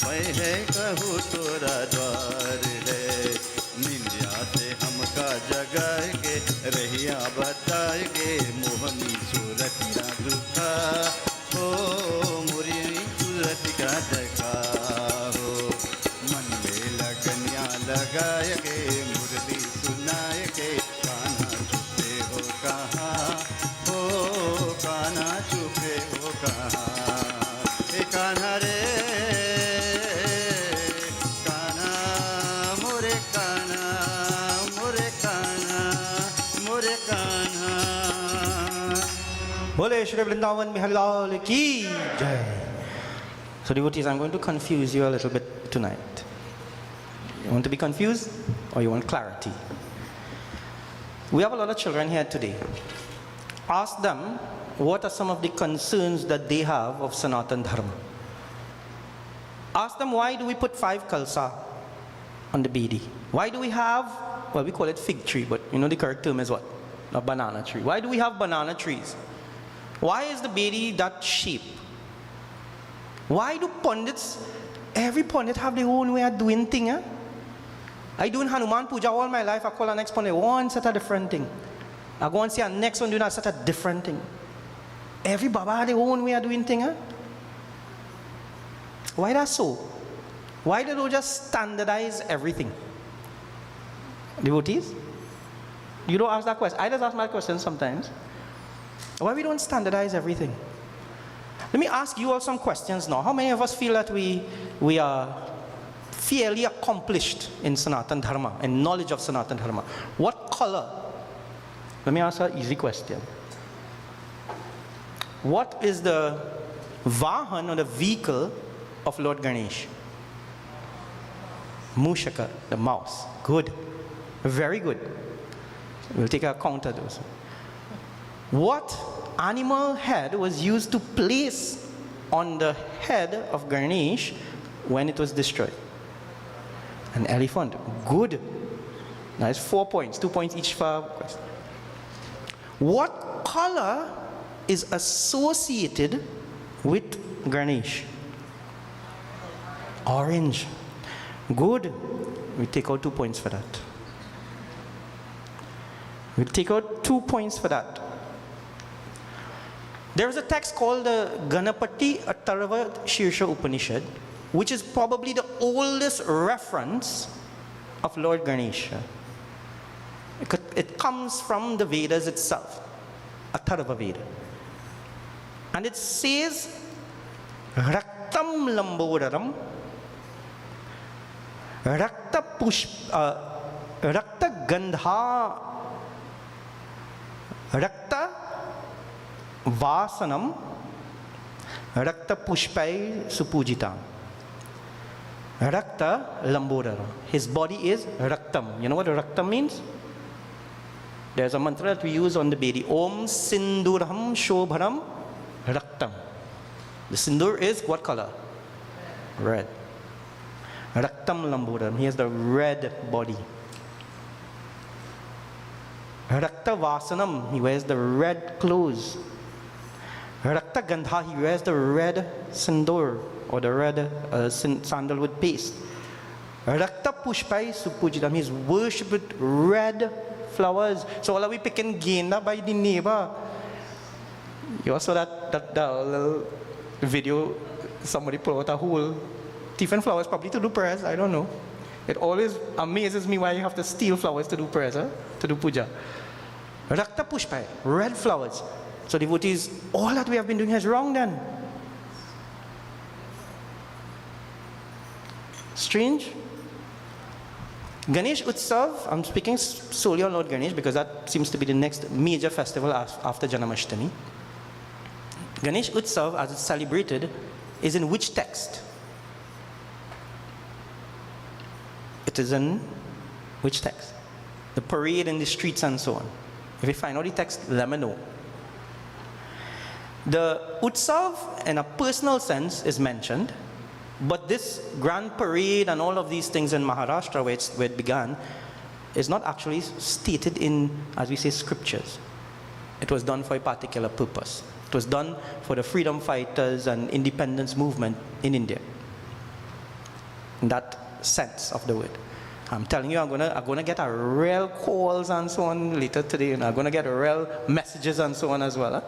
वै है कहूँ तोरा द्वार है। निंदिया से हमका जगाए के, रहिया बताए के, मोहनी सूरतिया दुखा हो, मुरी सूरत का देखा हो। मन में लगनिया लगाए के मुरली सुनाए के, कान्हा छुपे हो कहाँ हो, कान्हा छुपे हो कहाँ। ए कान्हा रे कान्हा मोरे कान्हा, मोरे कान्हा, मोरे Kanha. Bole Shri Vrindavan Bihari Lal Ki Jai. So devotees, I'm going to confuse you a little bit tonight. You want to be confused or you want clarity? We have a lot of children here today. Ask them what are some of the concerns that they have of Sanatan Dharma. Ask them, why do we put 5 kalsa on the bedi? Why do we have, well, we call it fig tree, but you know the correct term is what? A banana tree. Why do we have banana trees? Why is the bedi that shape? Why do pundits, every pundit have their own way of doing things? Eh? I do Hanuman Puja all my life. I call the next pundit one set a different thing. I go and see a next one doing a set a different thing. Every Baba had their own way of doing things. Eh? Why that so? Why do they just standardize everything? Devotees? You don't ask that question. I just ask my question sometimes. Why we don't standardize everything? Let me ask you all some questions now. How many of us feel that we are fairly accomplished in Sanatan Dharma and knowledge of Sanatan Dharma? What color? Let me ask an easy question. What is the Vahan or the vehicle of Lord Ganesh? Mushaka, the mouse. Good. Very good. We'll take a count of those. What animal head was used to place on the head of Ganesh when it was destroyed? An elephant. Good. That's 4 points. 2 points each for question. What color is associated with Ganesh? Orange. Good. We take out 2 points for that. We'll take out 2 points for that. There is a text called the Ganapati Atharva Shirsha Upanishad, which is probably the oldest reference of Lord Ganesha. It comes from the Vedas itself, Atharva Veda. And it says, Raktam Lambodaram, Rakta Gandha, Rakta Vasanam, Rakta Pushpai Supujitam. Rakta Lambodara. His body is Raktam. You know what Raktam means? There's a mantra that we use on the bedi. Om Sindurham Shobharam Raktam. The sindoor is what color? Red. Raktam Lambodam, he has the red body. Rakta Vasanam, he wears the red clothes. Rakta Gandha, he wears the red sindoor or the red sandalwood paste. Rakta Pushpai Supujidam, he's worshipped with red flowers. So all are we picking Genda by the neighbor? You also that little video, somebody pull out a whole different flowers, probably to do prayers, I don't know. It always amazes me why you have to steal flowers to do prayers, to do puja. Rakta Pushpai, red flowers. So devotees, all that we have been doing is wrong then. Strange. Ganesh Utsav, I'm speaking solely on Lord Ganesh because that seems to be the next major festival after Janamashtami. Ganesh Utsav, as it's celebrated, is in which text? It is in which text? The parade in the streets and so on. If you find out the text, let me know. The Utsav, in a personal sense, is mentioned, but this grand parade and all of these things in Maharashtra, where it began, is not actually stated in, as we say, scriptures. It was done for a particular purpose. It was done for the freedom fighters and independence movement in India. In that sense of the word. I'm telling you, I'm gonna get a real calls and so on later today, and I'm gonna get real messages and so on as well.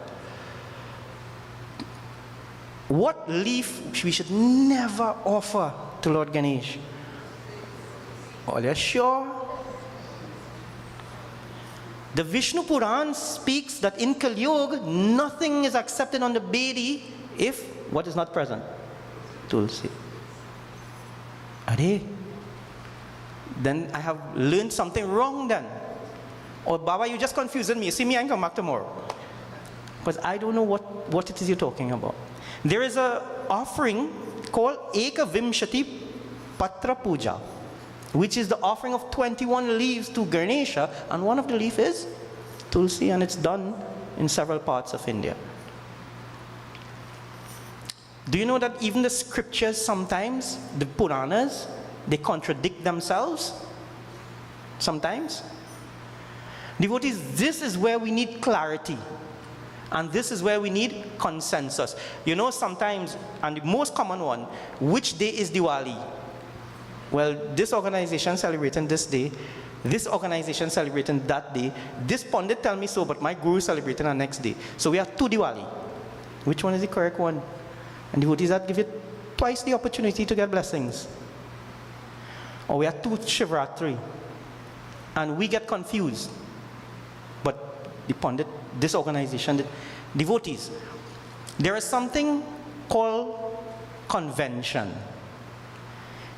What leaf we should never offer to Lord Ganesh? Are you sure? The Vishnu Puran speaks that in Kali Yuga, nothing is accepted on the Bedi if what is not present? Tulsi. Are then I have learned something wrong then. Or Baba, you just confusing me. See me, I can come back tomorrow. Because I don't know what it is you're talking about. There is an offering called Eka Vimshati Patra Puja, which is the offering of 21 leaves to Ganesha, and one of the leaves is Tulsi, and it's done in several parts of India. Do you know that even the scriptures sometimes, the Puranas, they contradict themselves? Sometimes. Devotees, this is where we need clarity. And this is where we need consensus. You know, sometimes, and the most common one, which day is Diwali? Well, this organization celebrating this day, this organization celebrating that day, this Pandit tell me so, but my guru celebrating the next day. So we have two Diwali. Which one is the correct one? And devotees that give it twice the opportunity to get blessings. Or we have two Shivratri. And we get confused. But the Pandit, this organization, the devotees, there is something called convention.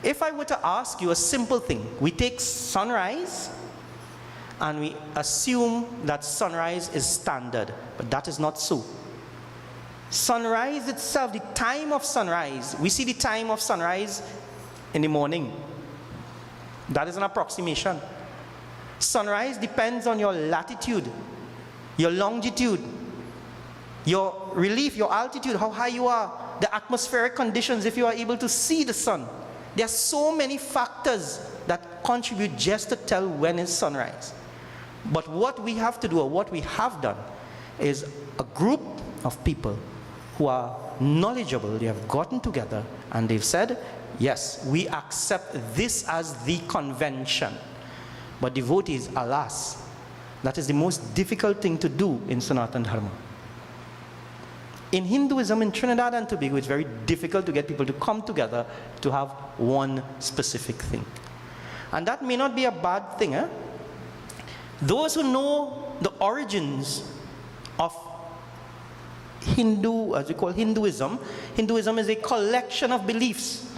If I were to ask you a simple thing, we take sunrise and we assume that sunrise is standard, but that is not so. Sunrise itself, the time of sunrise, we see the time of sunrise in the morning. That is an approximation. Sunrise depends on your latitude, your longitude, your relief, your altitude, how high you are, the atmospheric conditions, if you are able to see the sun. There are so many factors that contribute just to tell when is sunrise. But what we have to do, or what we have done, is a group of people who are knowledgeable, they have gotten together and they've said, yes, we accept this as the convention. But devotees, alas, that is the most difficult thing to do in Sanatana Dharma. In Hinduism, in Trinidad and Tobago, it's very difficult to get people to come together to have one specific thing. And that may not be a bad thing. Those who know the origins of Hindu, as we call Hinduism, Hinduism is a collection of beliefs.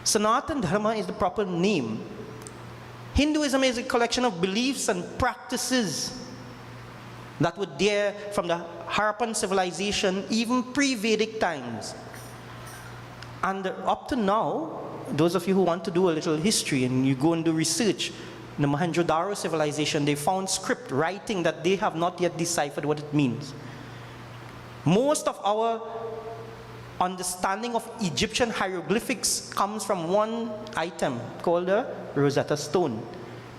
Sanatana Dharma is the proper name. Hinduism is a collection of beliefs and practices that were there from the Harappan civilization, even pre-Vedic times. And up to now, those of you who want to do a little history and you go and do research, in the Mohenjo-daro civilization, they found script writing that they have not yet deciphered what it means. Most of our understanding of Egyptian hieroglyphics comes from one item called the Rosetta Stone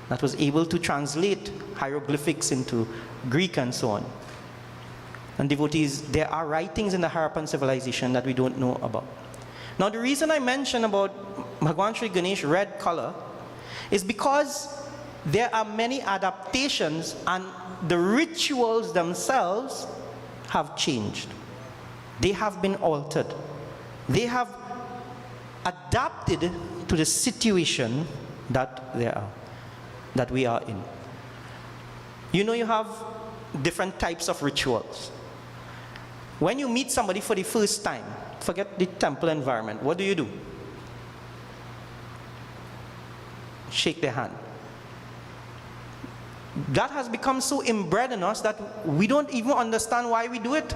that was able to translate hieroglyphics into Greek and so on. And devotees, there are writings in the Harappan civilization that we don't know about. Now the reason I mention about Bhagwan Sri Ganesh red color is because there are many adaptations and the rituals themselves have changed. They have been altered. They have adapted to the situation that we are in. You know, you have different types of rituals. When you meet somebody for the first time, forget the temple environment, what do? Shake their hand. That has become so inbred in us that we don't even understand why we do it.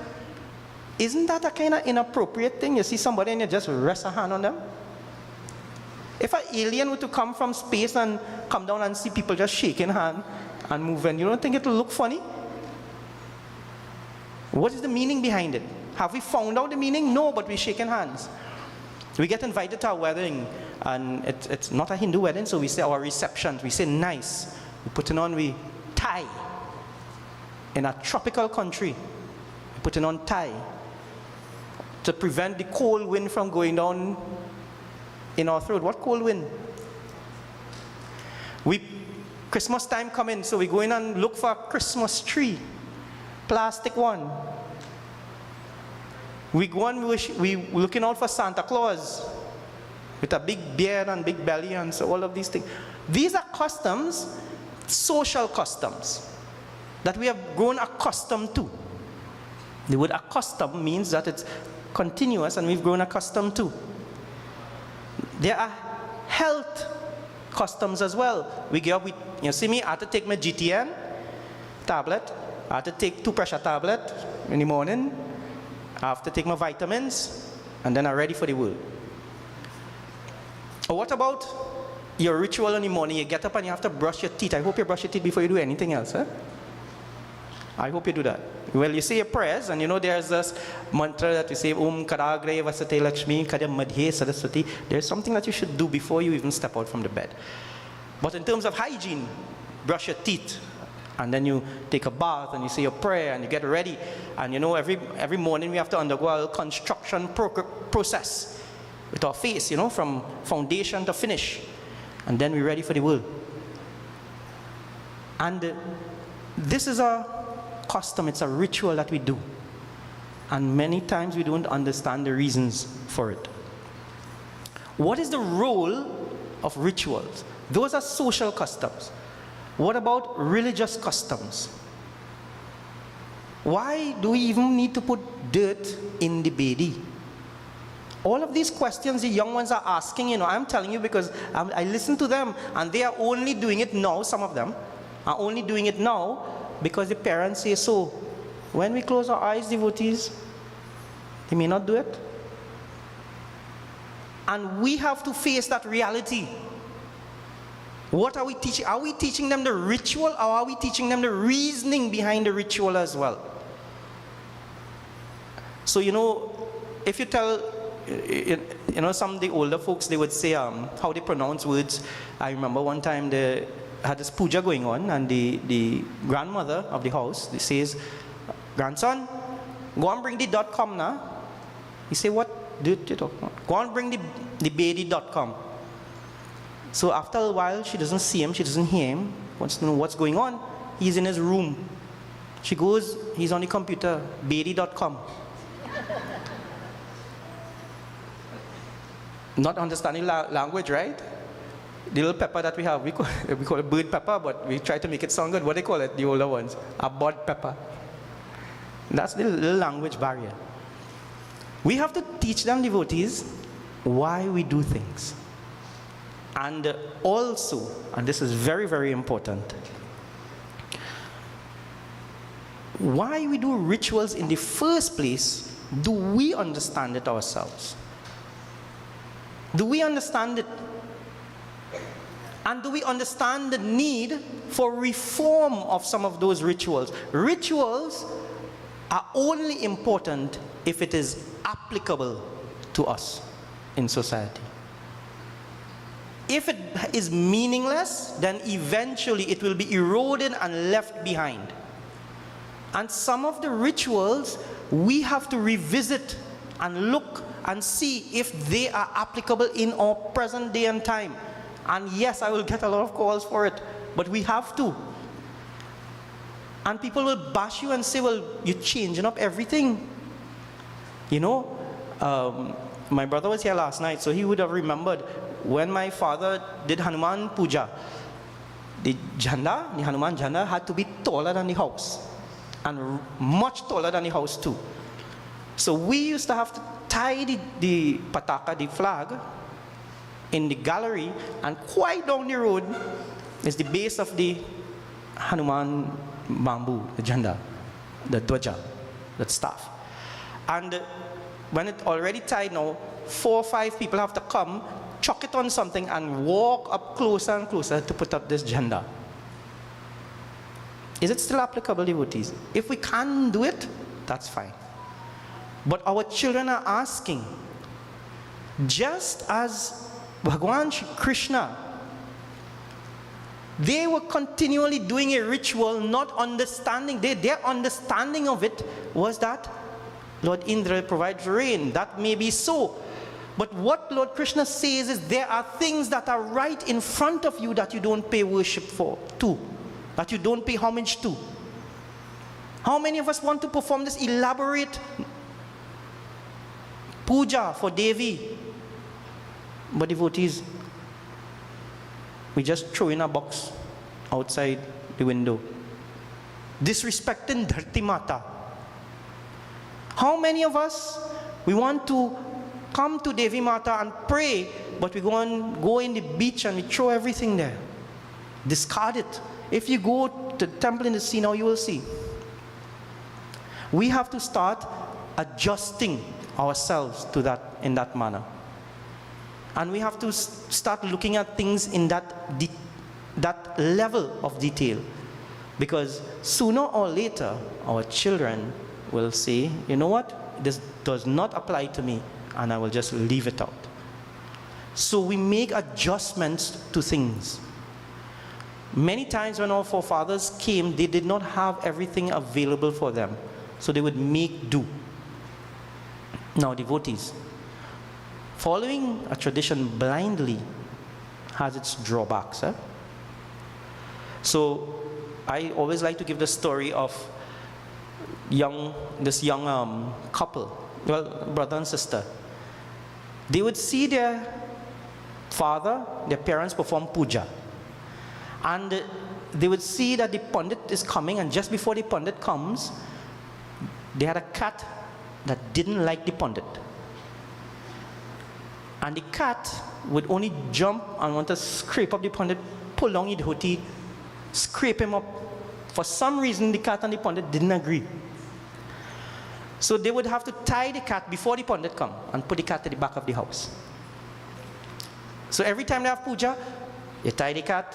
Isn't that a kind of inappropriate thing? You see somebody and you just rest a hand on them? If an alien were to come from space and come down and see people just shaking hands and moving, you don't think it will look funny? What is the meaning behind it? Have we found out the meaning? No, but we're shaking hands. We get invited to our wedding, and it's not a Hindu wedding, so we say our receptions, we say nice. We put it on, we tie. In a tropical country, we put it on tie to prevent the cold wind from going down in our throat. What cold wind? Christmas time coming, so we go in and look for a Christmas tree, plastic one. We go and we looking out for Santa Claus with a big beard and big belly and so all of these things. These are customs, social customs, that we have grown accustomed to. The word accustomed means that it's continuous and we've grown accustomed to. There are health customs as well. We get up with, you see me, I have to take my GTN tablet, I have to take 2 pressure tablets in the morning, I have to take my vitamins, and then I'm ready for the world. Or what about your ritual in the morning? You get up and you have to brush your teeth. I hope you brush your teeth before you do anything else. Huh? I hope you do that. Well, you say your prayers, and you know there's this mantra that you say, Om Kadagre Vasate Lakshmi Kadam Madhye Saraswati. There's something that you should do before you even step out from the bed. But in terms of hygiene, brush your teeth, and then you take a bath, and you say your prayer, and you get ready. And you know, every morning we have to undergo a construction process with our face, you know, from foundation to finish. And then we're ready for the world. And this is a custom, it's a ritual that we do. And many times we don't understand the reasons for it. What is the role of rituals? Those are social customs. What about religious customs? Why do we even need to put dirt in the bedi? All of these questions the young ones are asking, you know, I'm telling you because I listen to them, and they are only doing it now, some of them are only doing it now because the parents say so. When we close our eyes, devotees, they may not do it. And we have to face that reality. What are we teaching? Are we teaching them the ritual, or are we teaching them the reasoning behind the ritual as well? So, you know, if you tell, you know, some of the older folks, they would say how they pronounce words. I remember one time they had this puja going on, and the grandmother of the house, they says, grandson, go and bring the .com now. He say, what do you talk about? Go and bring the bedi.com. So after a while, she doesn't see him, she doesn't hear him, wants to know what's going on. He's in his room. She goes, he's on the computer, bedi.com. Not understanding language, right? The little pepper that we have, we call it bird pepper, but we try to make it sound good. What do they call it, the older ones? A bud pepper. That's the little language barrier. We have to teach them, devotees, why we do things. And also, and this is very, very important, why we do rituals in the first place. Do we understand it ourselves? Do we understand it? And do we understand the need for reform of some of those rituals? Rituals are only important if it is applicable to us in society. If it is meaningless, then eventually it will be eroded and left behind. And some of the rituals we have to revisit and look and see if they are applicable in our present day and time. And yes, I will get a lot of calls for it, but we have to. And people will bash you and say, well, you're changing up everything. You know, my brother was here last night, so he would have remembered when my father did Hanuman Puja. The Hanuman Jhanda had to be taller than the house, and much taller than the house too. So we used to have to tie the pataka, the flag, in the gallery, and quite down the road is the base of the Hanuman bamboo, the Jhanda, the dwaja, that staff. And when it's already tied now, 4 or 5 people have to come, chuck it on something, and walk up closer and closer to put up this Jhanda. Is it still applicable, devotees? If we can't do it, that's fine. But our children are asking, just as Bhagwan Krishna, they were continually doing a ritual, not understanding. Their understanding of it was that Lord Indra provides rain. That may be so. But what Lord Krishna says is there are things that are right in front of you that you don't pay worship to, that you don't pay homage to. How many of us want to perform this elaborate puja for Devi? But devotees, we just throw in a box outside the window, disrespecting Dharti Mata. How many of us, we want to come to Devi Mata and pray, but we go in the beach and we throw everything there, discard it. If you go to the temple in the sea now, you will see. We have to start adjusting ourselves to that, in that manner. And we have to start looking at things in that level of detail. Because sooner or later, our children will say, you know what, this does not apply to me, and I will just leave it out. So we make adjustments to things. Many times when our forefathers came, they did not have everything available for them. So they would make do. Now, devotees, following a tradition blindly has its drawbacks. So I always like to give the story of this young couple, well, brother and sister. They would see their father, their parents perform puja. And they would see that the Pandit is coming, and just before the Pandit comes, they had a cat that didn't like the Pandit. And the cat would only jump and want to scrape up the Pandit, pull down the dhoti, scrape him up. For some reason, the cat and the Pandit didn't agree. So they would have to tie the cat before the Pandit come and put the cat at the back of the house. So every time they have puja, you tie the cat,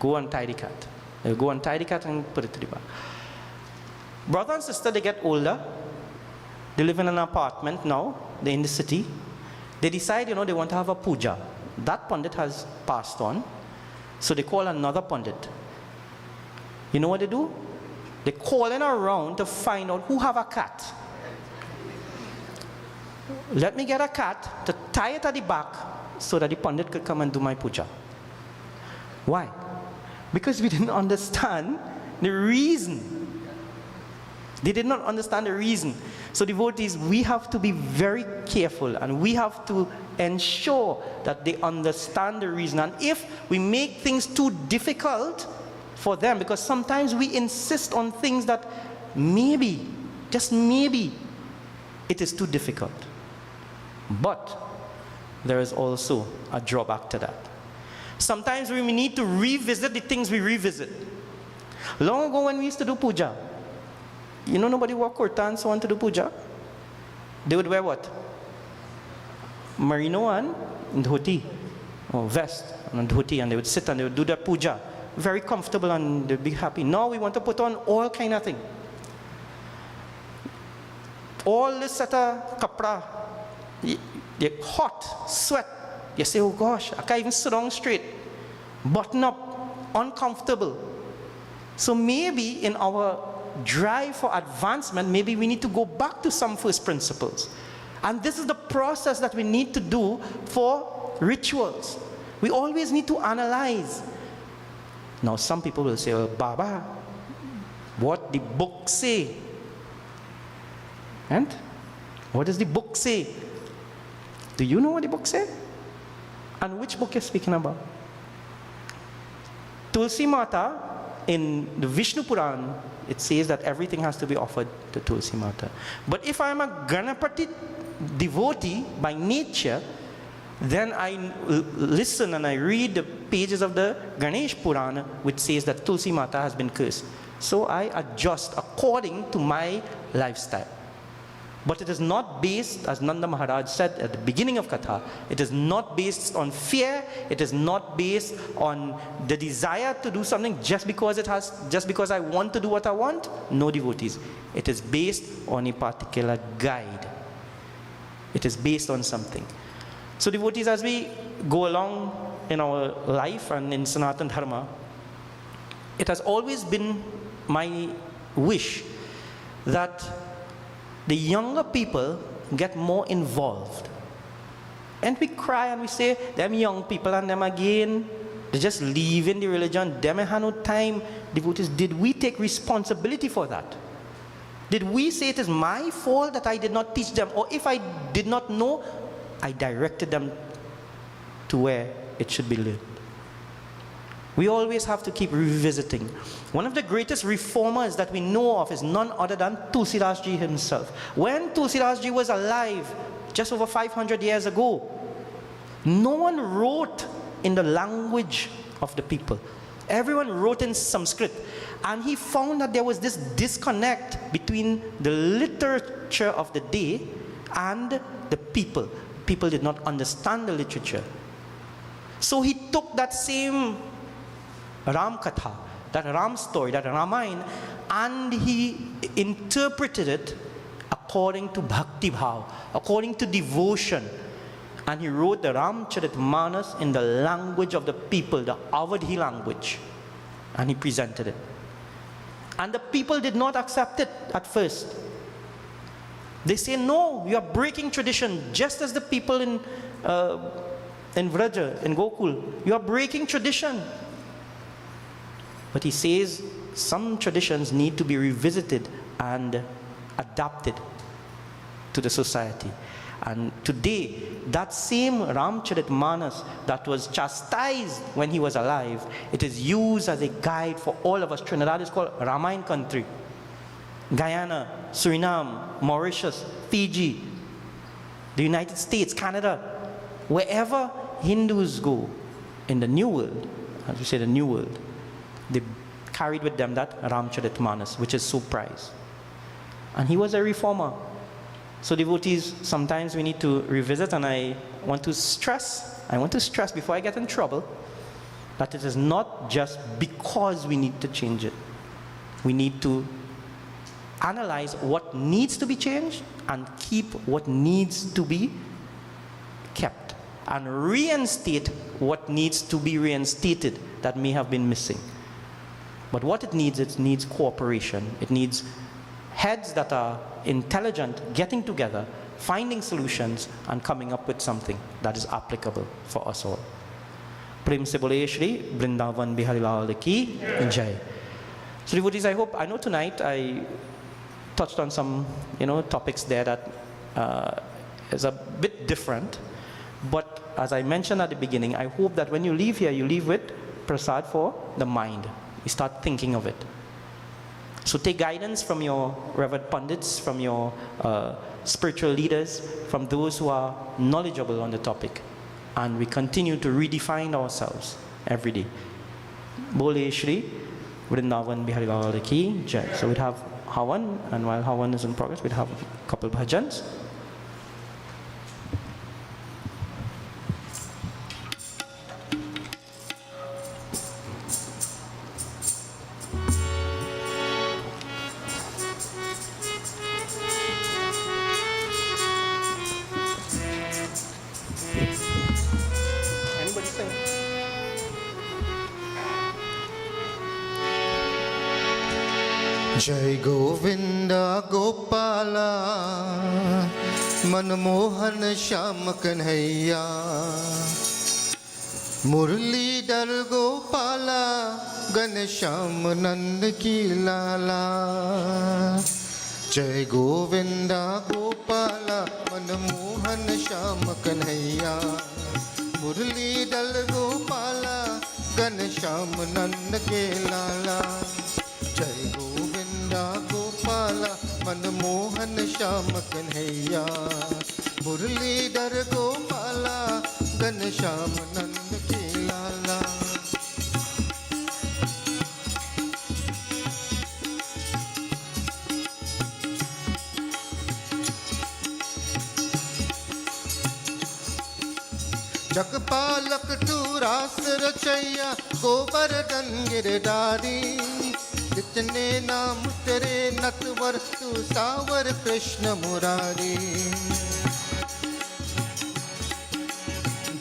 go and tie the cat. You go and tie the cat and put it to the back. Brother and sister, they get older. They live in an apartment now. They're in the city. They decide, they want to have a puja. That Pandit has passed on. So they call another Pandit. You know what they do? They call in around to find out who have a cat. Let me get a cat to tie it at the back so that the Pandit could come and do my puja. Why? Because we didn't understand the reason. They did not understand the reason. So devotees, we have to be very careful, and we have to ensure that they understand the reason. And if we make things too difficult for them, because sometimes we insist on things that maybe, just maybe, it is too difficult. But there is also a drawback to that. Sometimes we need to revisit the things we revisit. Long ago when we used to do puja, nobody wore kurta and so on to do puja. They would wear what? Merino and dhoti, or vest and dhoti, and they would sit and they would do their puja. Very comfortable, and they'd be happy. Now we want to put on all kind of thing. All this set of kapra, you're hot, sweat. You say, oh gosh, I can't even sit down straight. Button up, uncomfortable. So maybe in our drive for advancement, maybe we need to go back to some first principles. And this is the process that we need to do for rituals. We always need to analyze. Now some people will say, well, Baba, what the book say? And what does the book say? Do you know what the book says? And which book you're speaking about? Tulsi Mata, in the Vishnu Puran, it says that everything has to be offered to Tulsi Mata. But if I'm a Ganapati devotee by nature, then I listen and I read the pages of the Ganesh Purana, which says that Tulsi Mata has been cursed. So I adjust according to my lifestyle. But it is not based, as Nanda Maharaj said at the beginning of Katha, it is not based on fear, it is not based on the desire to do something just because I want to do what I want. No, devotees. It is based on a particular guide. It is based on something. So devotees, as we go along in our life and in Sanatana Dharma, it has always been my wish that the younger people get more involved. And we cry and we say, them young people and them again, they just leaving the religion, them have no time. Devotees, did we take responsibility for that? Did we say it is my fault that I did not teach them? Or if I did not know, I directed them to where it should be learned. We always have to keep revisiting. One of the greatest reformers that we know of is none other than Tulsidas Ji himself. When Tulsidas Ji was alive, just over 500 years ago, no one wrote in the language of the people. Everyone wrote in Sanskrit. And he found that there was this disconnect between the literature of the day and the people. People did not understand the literature. So he took that same Ram Katha, that Ram story, that Ramayana, and he interpreted it according to Bhakti Bhav, according to devotion. And he wrote the Ramcharitmanas in the language of the people, the Awadhi language. And he presented it. And the people did not accept it at first. They say, no, you are breaking tradition, just as the people in Vraja, in Gokul. You are breaking tradition. But he says some traditions need to be revisited and adapted to the society. And today, that same Ramcharitmanas that was chastised when he was alive, it is used as a guide for all of us. Trinidad is called Ramayana country. Guyana, Suriname, Mauritius, Fiji, the United States, Canada, wherever Hindus go in the New World, as we say the New World, they carried with them that Ramcharitmanas, which is so prized. And he was a reformer. So devotees, sometimes we need to revisit, and I want to stress before I get in trouble, that it is not just because we need to change it. We need to analyze what needs to be changed and keep what needs to be kept, and reinstate what needs to be reinstated that may have been missing. But what it needs cooperation. It needs heads that are intelligent, getting together, finding solutions, and coming up with something that is applicable for us all. Prem se bole Shri Vrindavan Bihari Lal ki Jai. So devotees, I know tonight I touched on some topics there that is a bit different, but as I mentioned at the beginning, I hope that when you leave here, you leave with prasad for the mind. You start thinking of it. So take guidance from your revered pundits, from your spiritual leaders, from those who are knowledgeable on the topic. And we continue to redefine ourselves every day. Bole Shri Vrindavan Bihari Lal ki Jai. So we'd have Havan, and while Havan is in progress, we'd have a couple of bhajans. जय गोविंद गोपाला मनमोहन श्याम कन्हैया मुरलीधर गोपाला घनश्याम नंद की लाला जय गोविंद गोपाला मनमोहन श्याम कन्हैया मुरलीधर गोपाला घनश्याम नंद के लाला जय गोविंद गोपाला मनमोहन श्याम कन्हैया मुरलीधर गोपाला घनश्याम नंद के लाला जगपालक तू रास रचैया गोवर्धन गिरधारी जितने नाम तेरे नटवर तू सावर कृष्ण मुरारी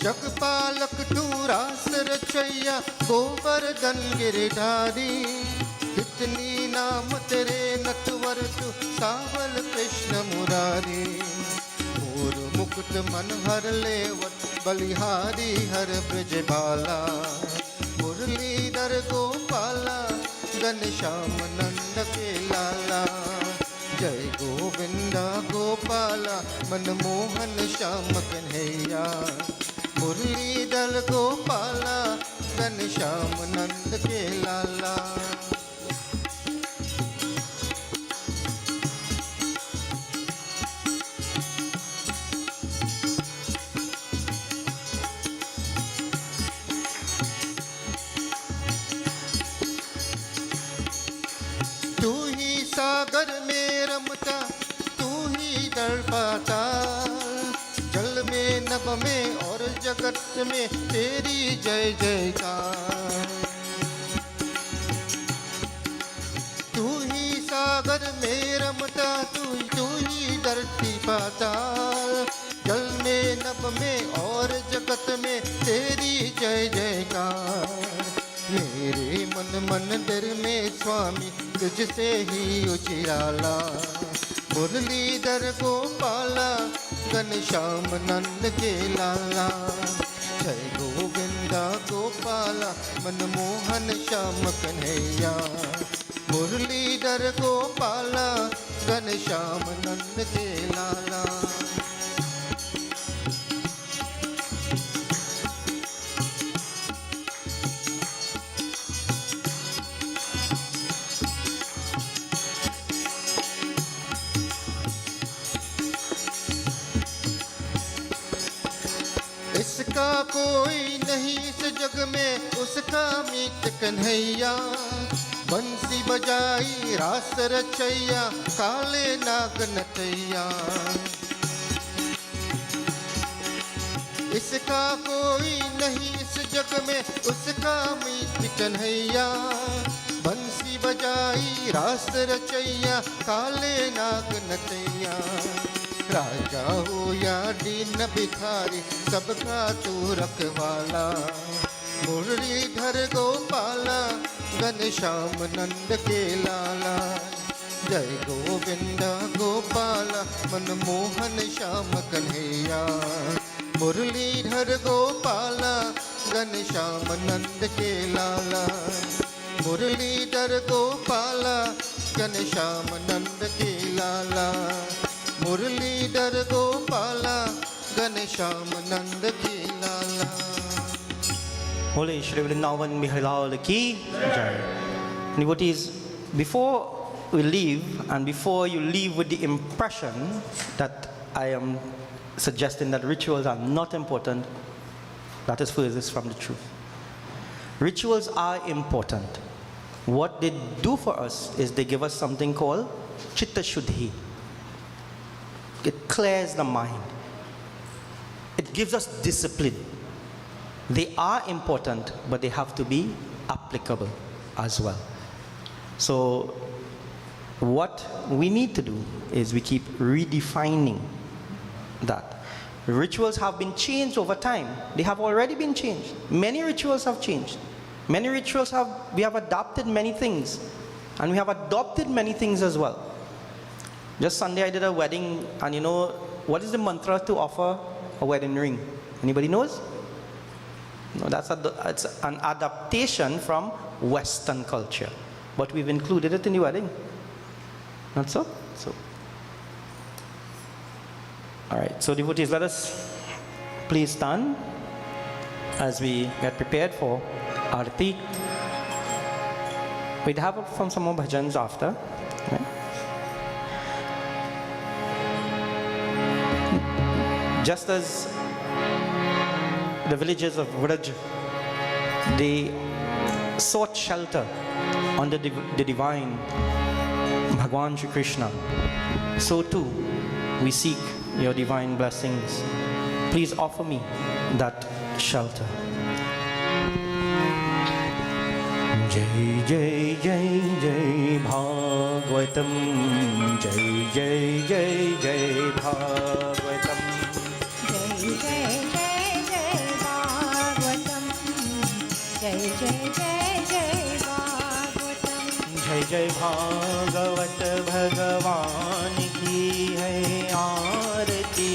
जगपालक तू रास रचैया गोवर्धन गिरधारी जितनी नाम तेरे नटवर तू सावर कृष्ण मुरारी मोर मुकुट मन हर लेवत बलिहारी हर ब्रज बाला मुरलीधर गोपाला घनश्याम नंद के लाला जय गोविंद गोपाला मनमोहन श्याम कन्हैया मुरलीधर गोपाला घनश्याम नंद के लाला सागर में रमता तू ही डर पाता जल में नभ में और जगत में तेरी जय जयकार तू ही सागर में रमता तू ही धरती पाता जल में नभ में और जगत में तेरी जय जयकार मेरे मन मंदिर में स्वामी तुझसे ही उजियाला मुरलीधर गोपाला घनश्याम नंद के लाला जय गोविंद गोपाला मनमोहन श्याम कन्हैया मुरलीधर गोपाला घनश्याम नंद के लाला इसका कोई नहीं इस जग में उसका मीत कन्हैया बंसी बजाई रास रचैया काले नाग नचैया इसका कोई नहीं इस जग में उसका मीत कन्हैया बंसी बजाई रास रचैया काले नाग नचैया राजा हो या दीन भिखारी सबका तू रखवाला मुरलीधर गोपाला घनश्याम नंद के लाला जय गोविंद गोपाला मनमोहन श्याम कन्हैया मुरलीधर गोपाला घनश्याम नंद के लाला मुरलीधर गोपाला घनश्याम नंद के लाला मुरलीधर गोपाला घनश्याम नंद की लाला Holy Shri Vrindavan Mihalal Ki Jai. Devotees, before we leave and before you leave with the impression that I am suggesting that rituals are not important, that is furthest from the truth. Rituals are important. What they do for us is they give us something called Chitta Shuddhi. It clears the mind. It gives us discipline. They are important, but they have to be applicable as well. So what we need to do is we keep redefining that. Rituals have been changed over time. They have already been changed. Many rituals have changed. Many rituals we have adopted many things. And we have adopted many things as well. Just Sunday I did a wedding, and you know, what is the mantra to offer a wedding ring? Anybody knows? No, it's an adaptation from Western culture. But we've included it in the wedding. Not so? So. All right, so devotees, let us please stand as we get prepared for Aarti. We'd have from some more bhajans after. Right? Just as the villagers of Vraj, they sought shelter under the divine Bhagwan Shri Krishna, so too we seek your divine blessings. Please offer me that shelter. Jai Jai Jai Jai Bhagwatam, Jai Jai Jai Jai Bhagwatam, जय जय जय जय भागवतम जय जय जय जय भागवतम जय जय भागवत भगवान की है आरती,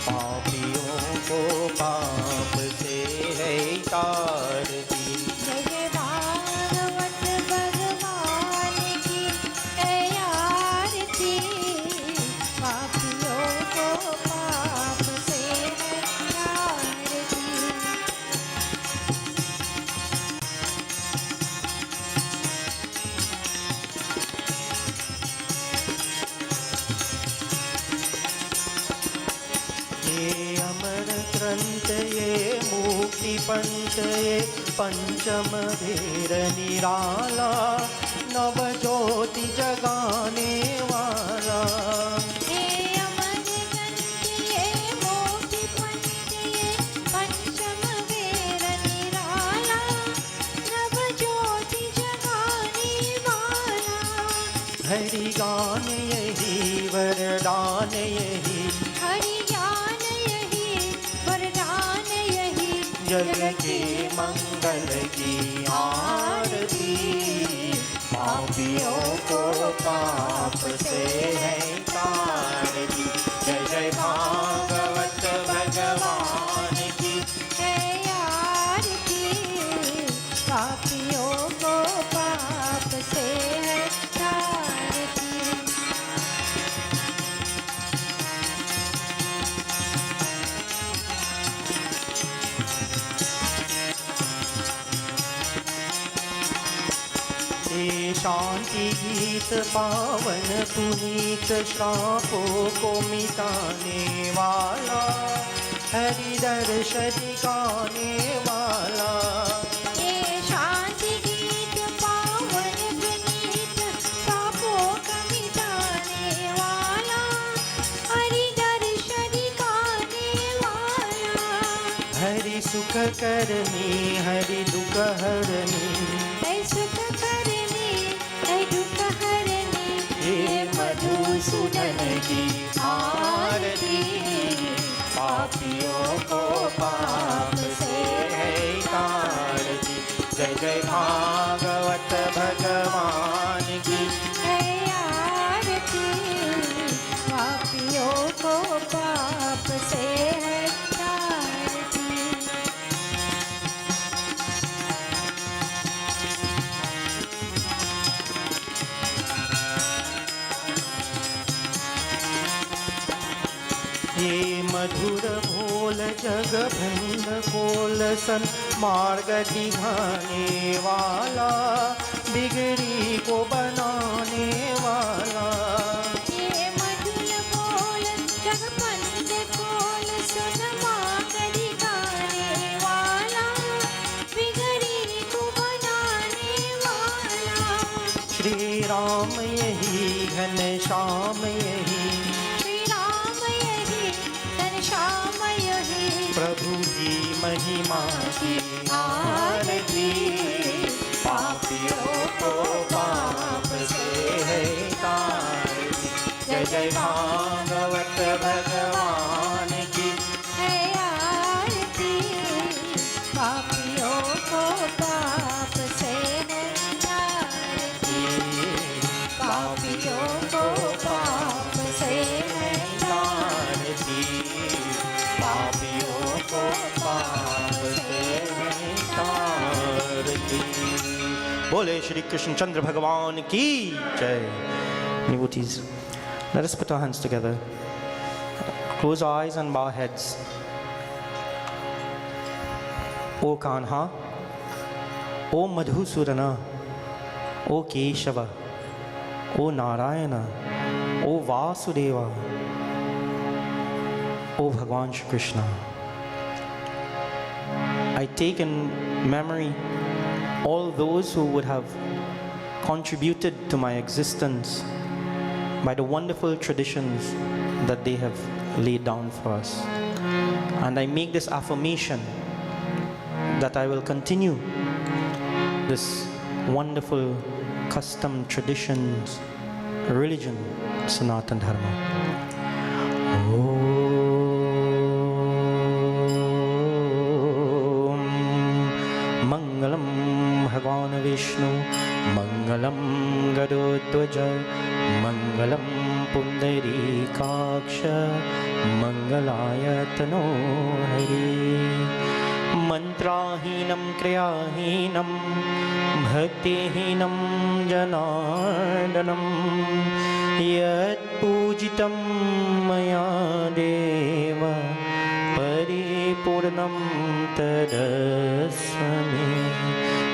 पापियों को पाप से है तारती। जय जय भागवत भगवान की है आरती, पापियों को पाप से है तारती। ये अमर ग्रंथ ये मुक्ति पंथ ये पंचम भेर निराला, नव ज्योति जगाने वाला। हे अमर ग्रंथ ये मोक्ति पंथ ये पंचम वेर निराला, नव ज्योति जगाने वाला। हरि गान यही वरदान यही, हरि ज्ञान यही वरदान यही, जग के मंगल की आरती, पापियों को पाप से है तारती। जय जय भागवत भगवान की है आरती, पापियों को पाप से है तारती। ये शांति गीत पावन पुनीत श्रापों को मिटाने वाला, हरि दर्शन दिखाने वाला। ये शांति गीत पावन पुनीत पापों का मिटाने वाला, हरि दर्शन दिखाने वाला। हरि सुख करनी हरि दुख हरनी, है सुख करनी है दुख हरनी, हे मधुसूदन की आरती, पापियों को पाप से है तारती। जय जय भागवत भगवान की है आरती, पापियों को पाप से है तारती। ये मधुर भोल जग भंग कोल सन मार्ग दिखाने वाला, बिगड़ी को बनाने वाला। ये मधुर बोल जगपंथ कोल सुन मांग दिखाने वाला, बिगड़ी को बनाने वाला। श्री राम यही घन श्याम यही, श्री राम यही घनश्याम यही, प्रभु की महिमा की आरती, पापियों को पाप से है तारती। जय जय भागवत भगवान की है आरती, पापियों को पाप से है तारती। Bole Shri Krishna Chandra Bhagavan ki jai. Devotees, let us put our hands together. Close our eyes and bow our heads. O Kanha, O Madhusurana, O Keshava, O Narayana, O Vasudeva, O Bhagwan Shri Krishna. I take in memory all those who would have contributed to my existence by the wonderful traditions that they have laid down for us. And I make this affirmation that I will continue this wonderful custom, traditions, religion, Sanatana Dharma. Om Mangalam Bhagwan Vishnu, Mangalam Gadotwaja, Mangalam Pundarikaksha, Mangalaya Tano Hari. Mantrahinam kriyahinam bhaktihinam janardanam yat pujitam maya deva paripurnam tadasvami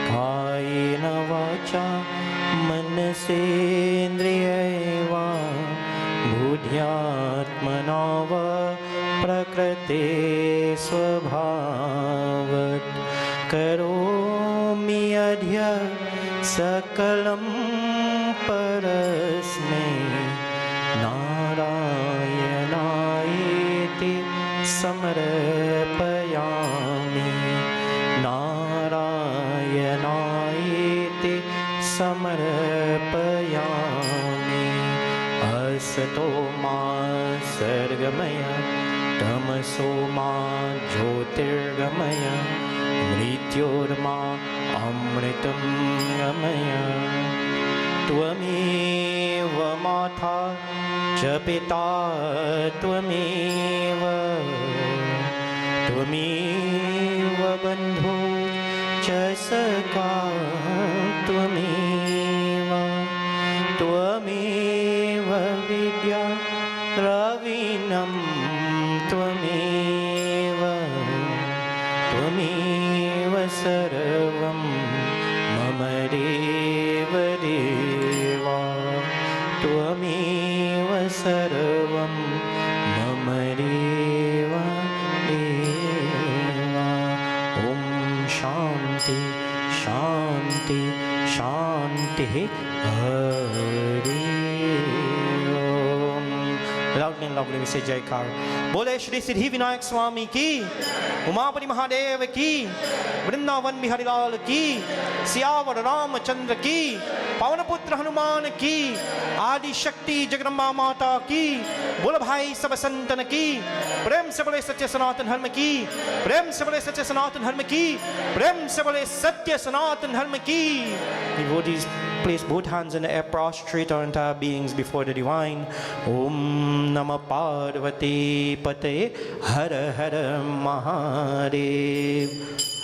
kayena vacha manasendriyaiva buddhyatmana va prakrite svabhavat karomi adhya sakalam parasme narayanayeti samarapayami narayanayeti samarapayami asato ma sargamaya Tamaso ma jyotirgamaya mrityorma amritam gamaya Tvameva matha cha pita tvameva bandhu cha saka tvameva vidya ravinam Tvameva sarvam mama deva deva Tvameva sarvam mama deva deva Om Shanti Shanti Shanti Hari Om. Loudly and loudly we say Jaikar. Bole Shri Siddhi Vinayak Swami ki, Umapati Mahadeva ki, Vrindavan Bihari Lal ki, Siyawar Ramachandra ki, Pavanaputra Hanuman ki, Adi Shakti Jagadamba Mata ki, Bola Bhai Sab Santan ki, Prem se bole Satya Sanatan Dharma ki, Prem se bole Satya Sanatan Dharma ki, Prem se bole Satya Sanatan Dharma ki. Devotees, place both hands in the air, prostrate our entire beings before the divine. Om Namah Parvati Pate Hara Hara Mahadev.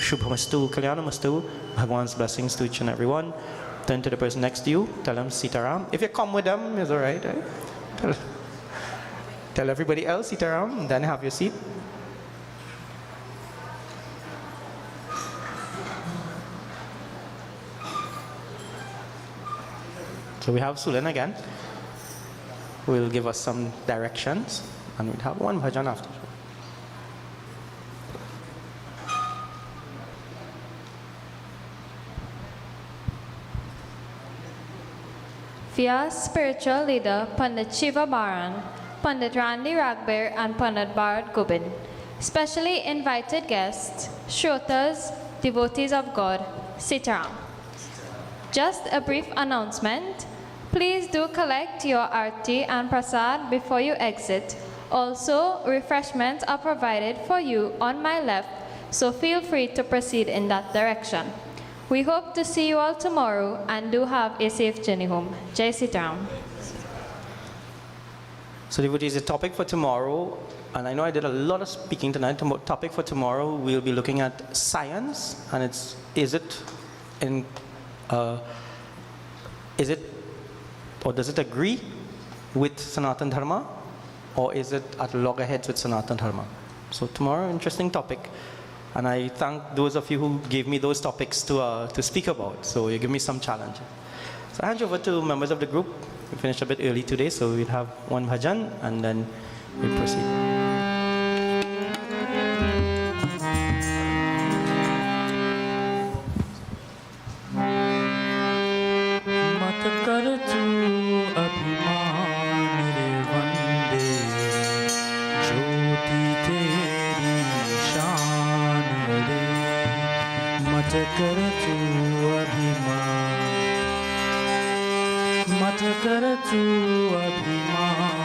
Shubhamastu, Kalyanamastu. Bhagwan's blessings to each and every one. Turn to the person next to you. Tell them Sitaram. If you come with them, it's alright. Right? Tell everybody else Sitaram, then have your seat. So we have Sulan again, who will give us some directions, and we'll have one bhajan after. Via spiritual leader Pandit Shiva Baran, Pandit Randy Ragbear and Pandit Bharat Gobind. Specially invited guests, Shrotas, devotees of God, Sitaram. Just a brief announcement. Please do collect your arti and prasad before you exit. Also, refreshments are provided for you on my left, so feel free to proceed in that direction. We hope to see you all tomorrow and do have a safe journey home. Jai Sitaram. So devotees, the topic for tomorrow, and I know I did a lot of speaking tonight, the topic for tomorrow we'll be looking at science, and is it in Is it, or does it agree with Sanatan Dharma, or is it at loggerheads with Sanatan Dharma? So tomorrow, interesting topic. And I thank those of you who gave me those topics to speak about. So you give me some challenge. So I hand you over to members of the group. We finished a bit early today, so we'll have one bhajan and then we'll proceed. मत कर तू अभिमान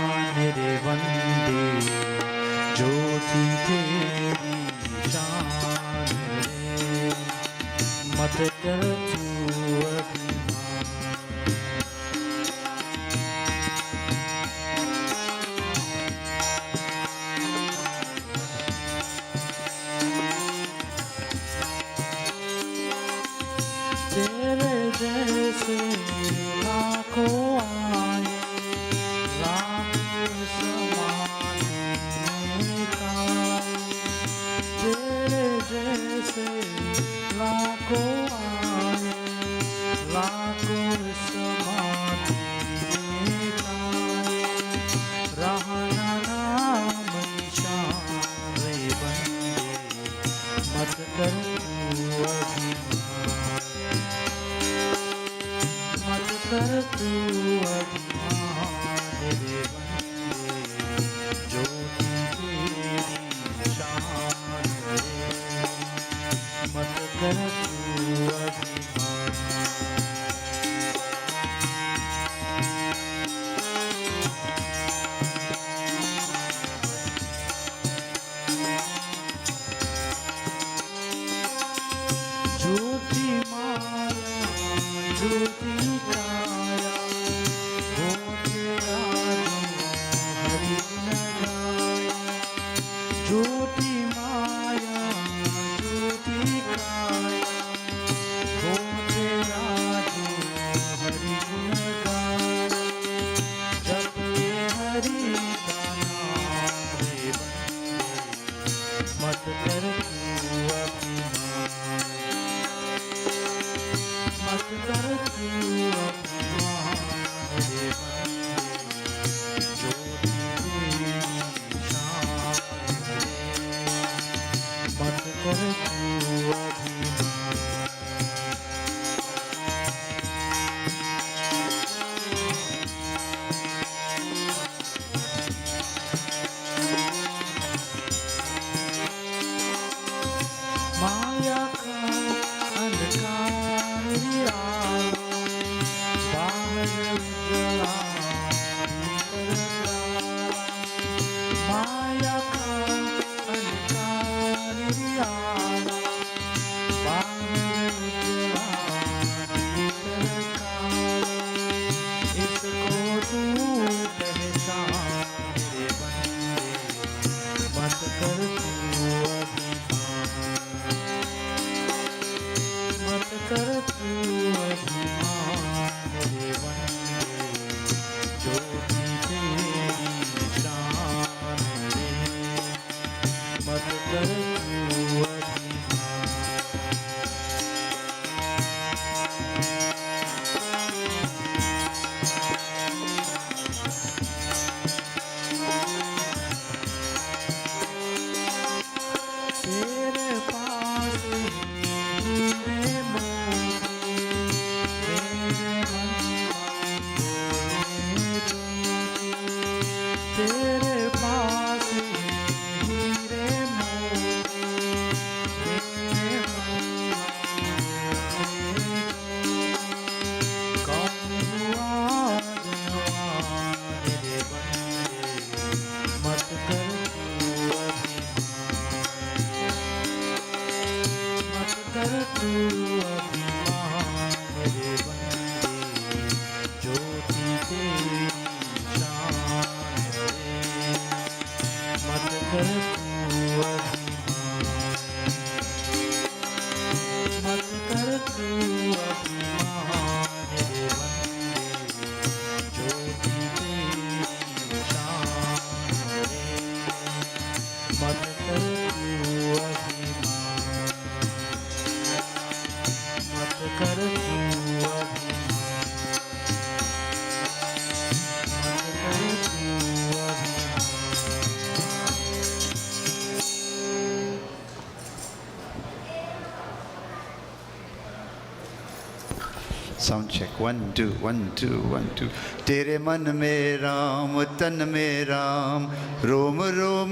sound check 1 2 1 2 1 2 तेरे मन में राम तन में राम रोम रोम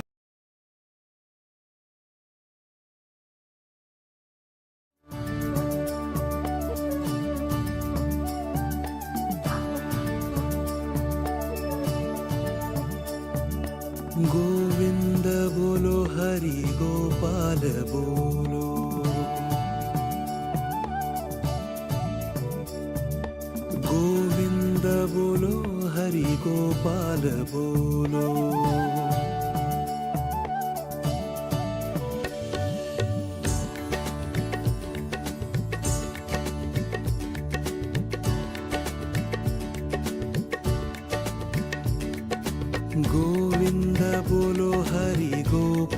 गोविंद बोलो हरि गोपाल बोलो गोविंद बोलो हरि गोपाल बोलो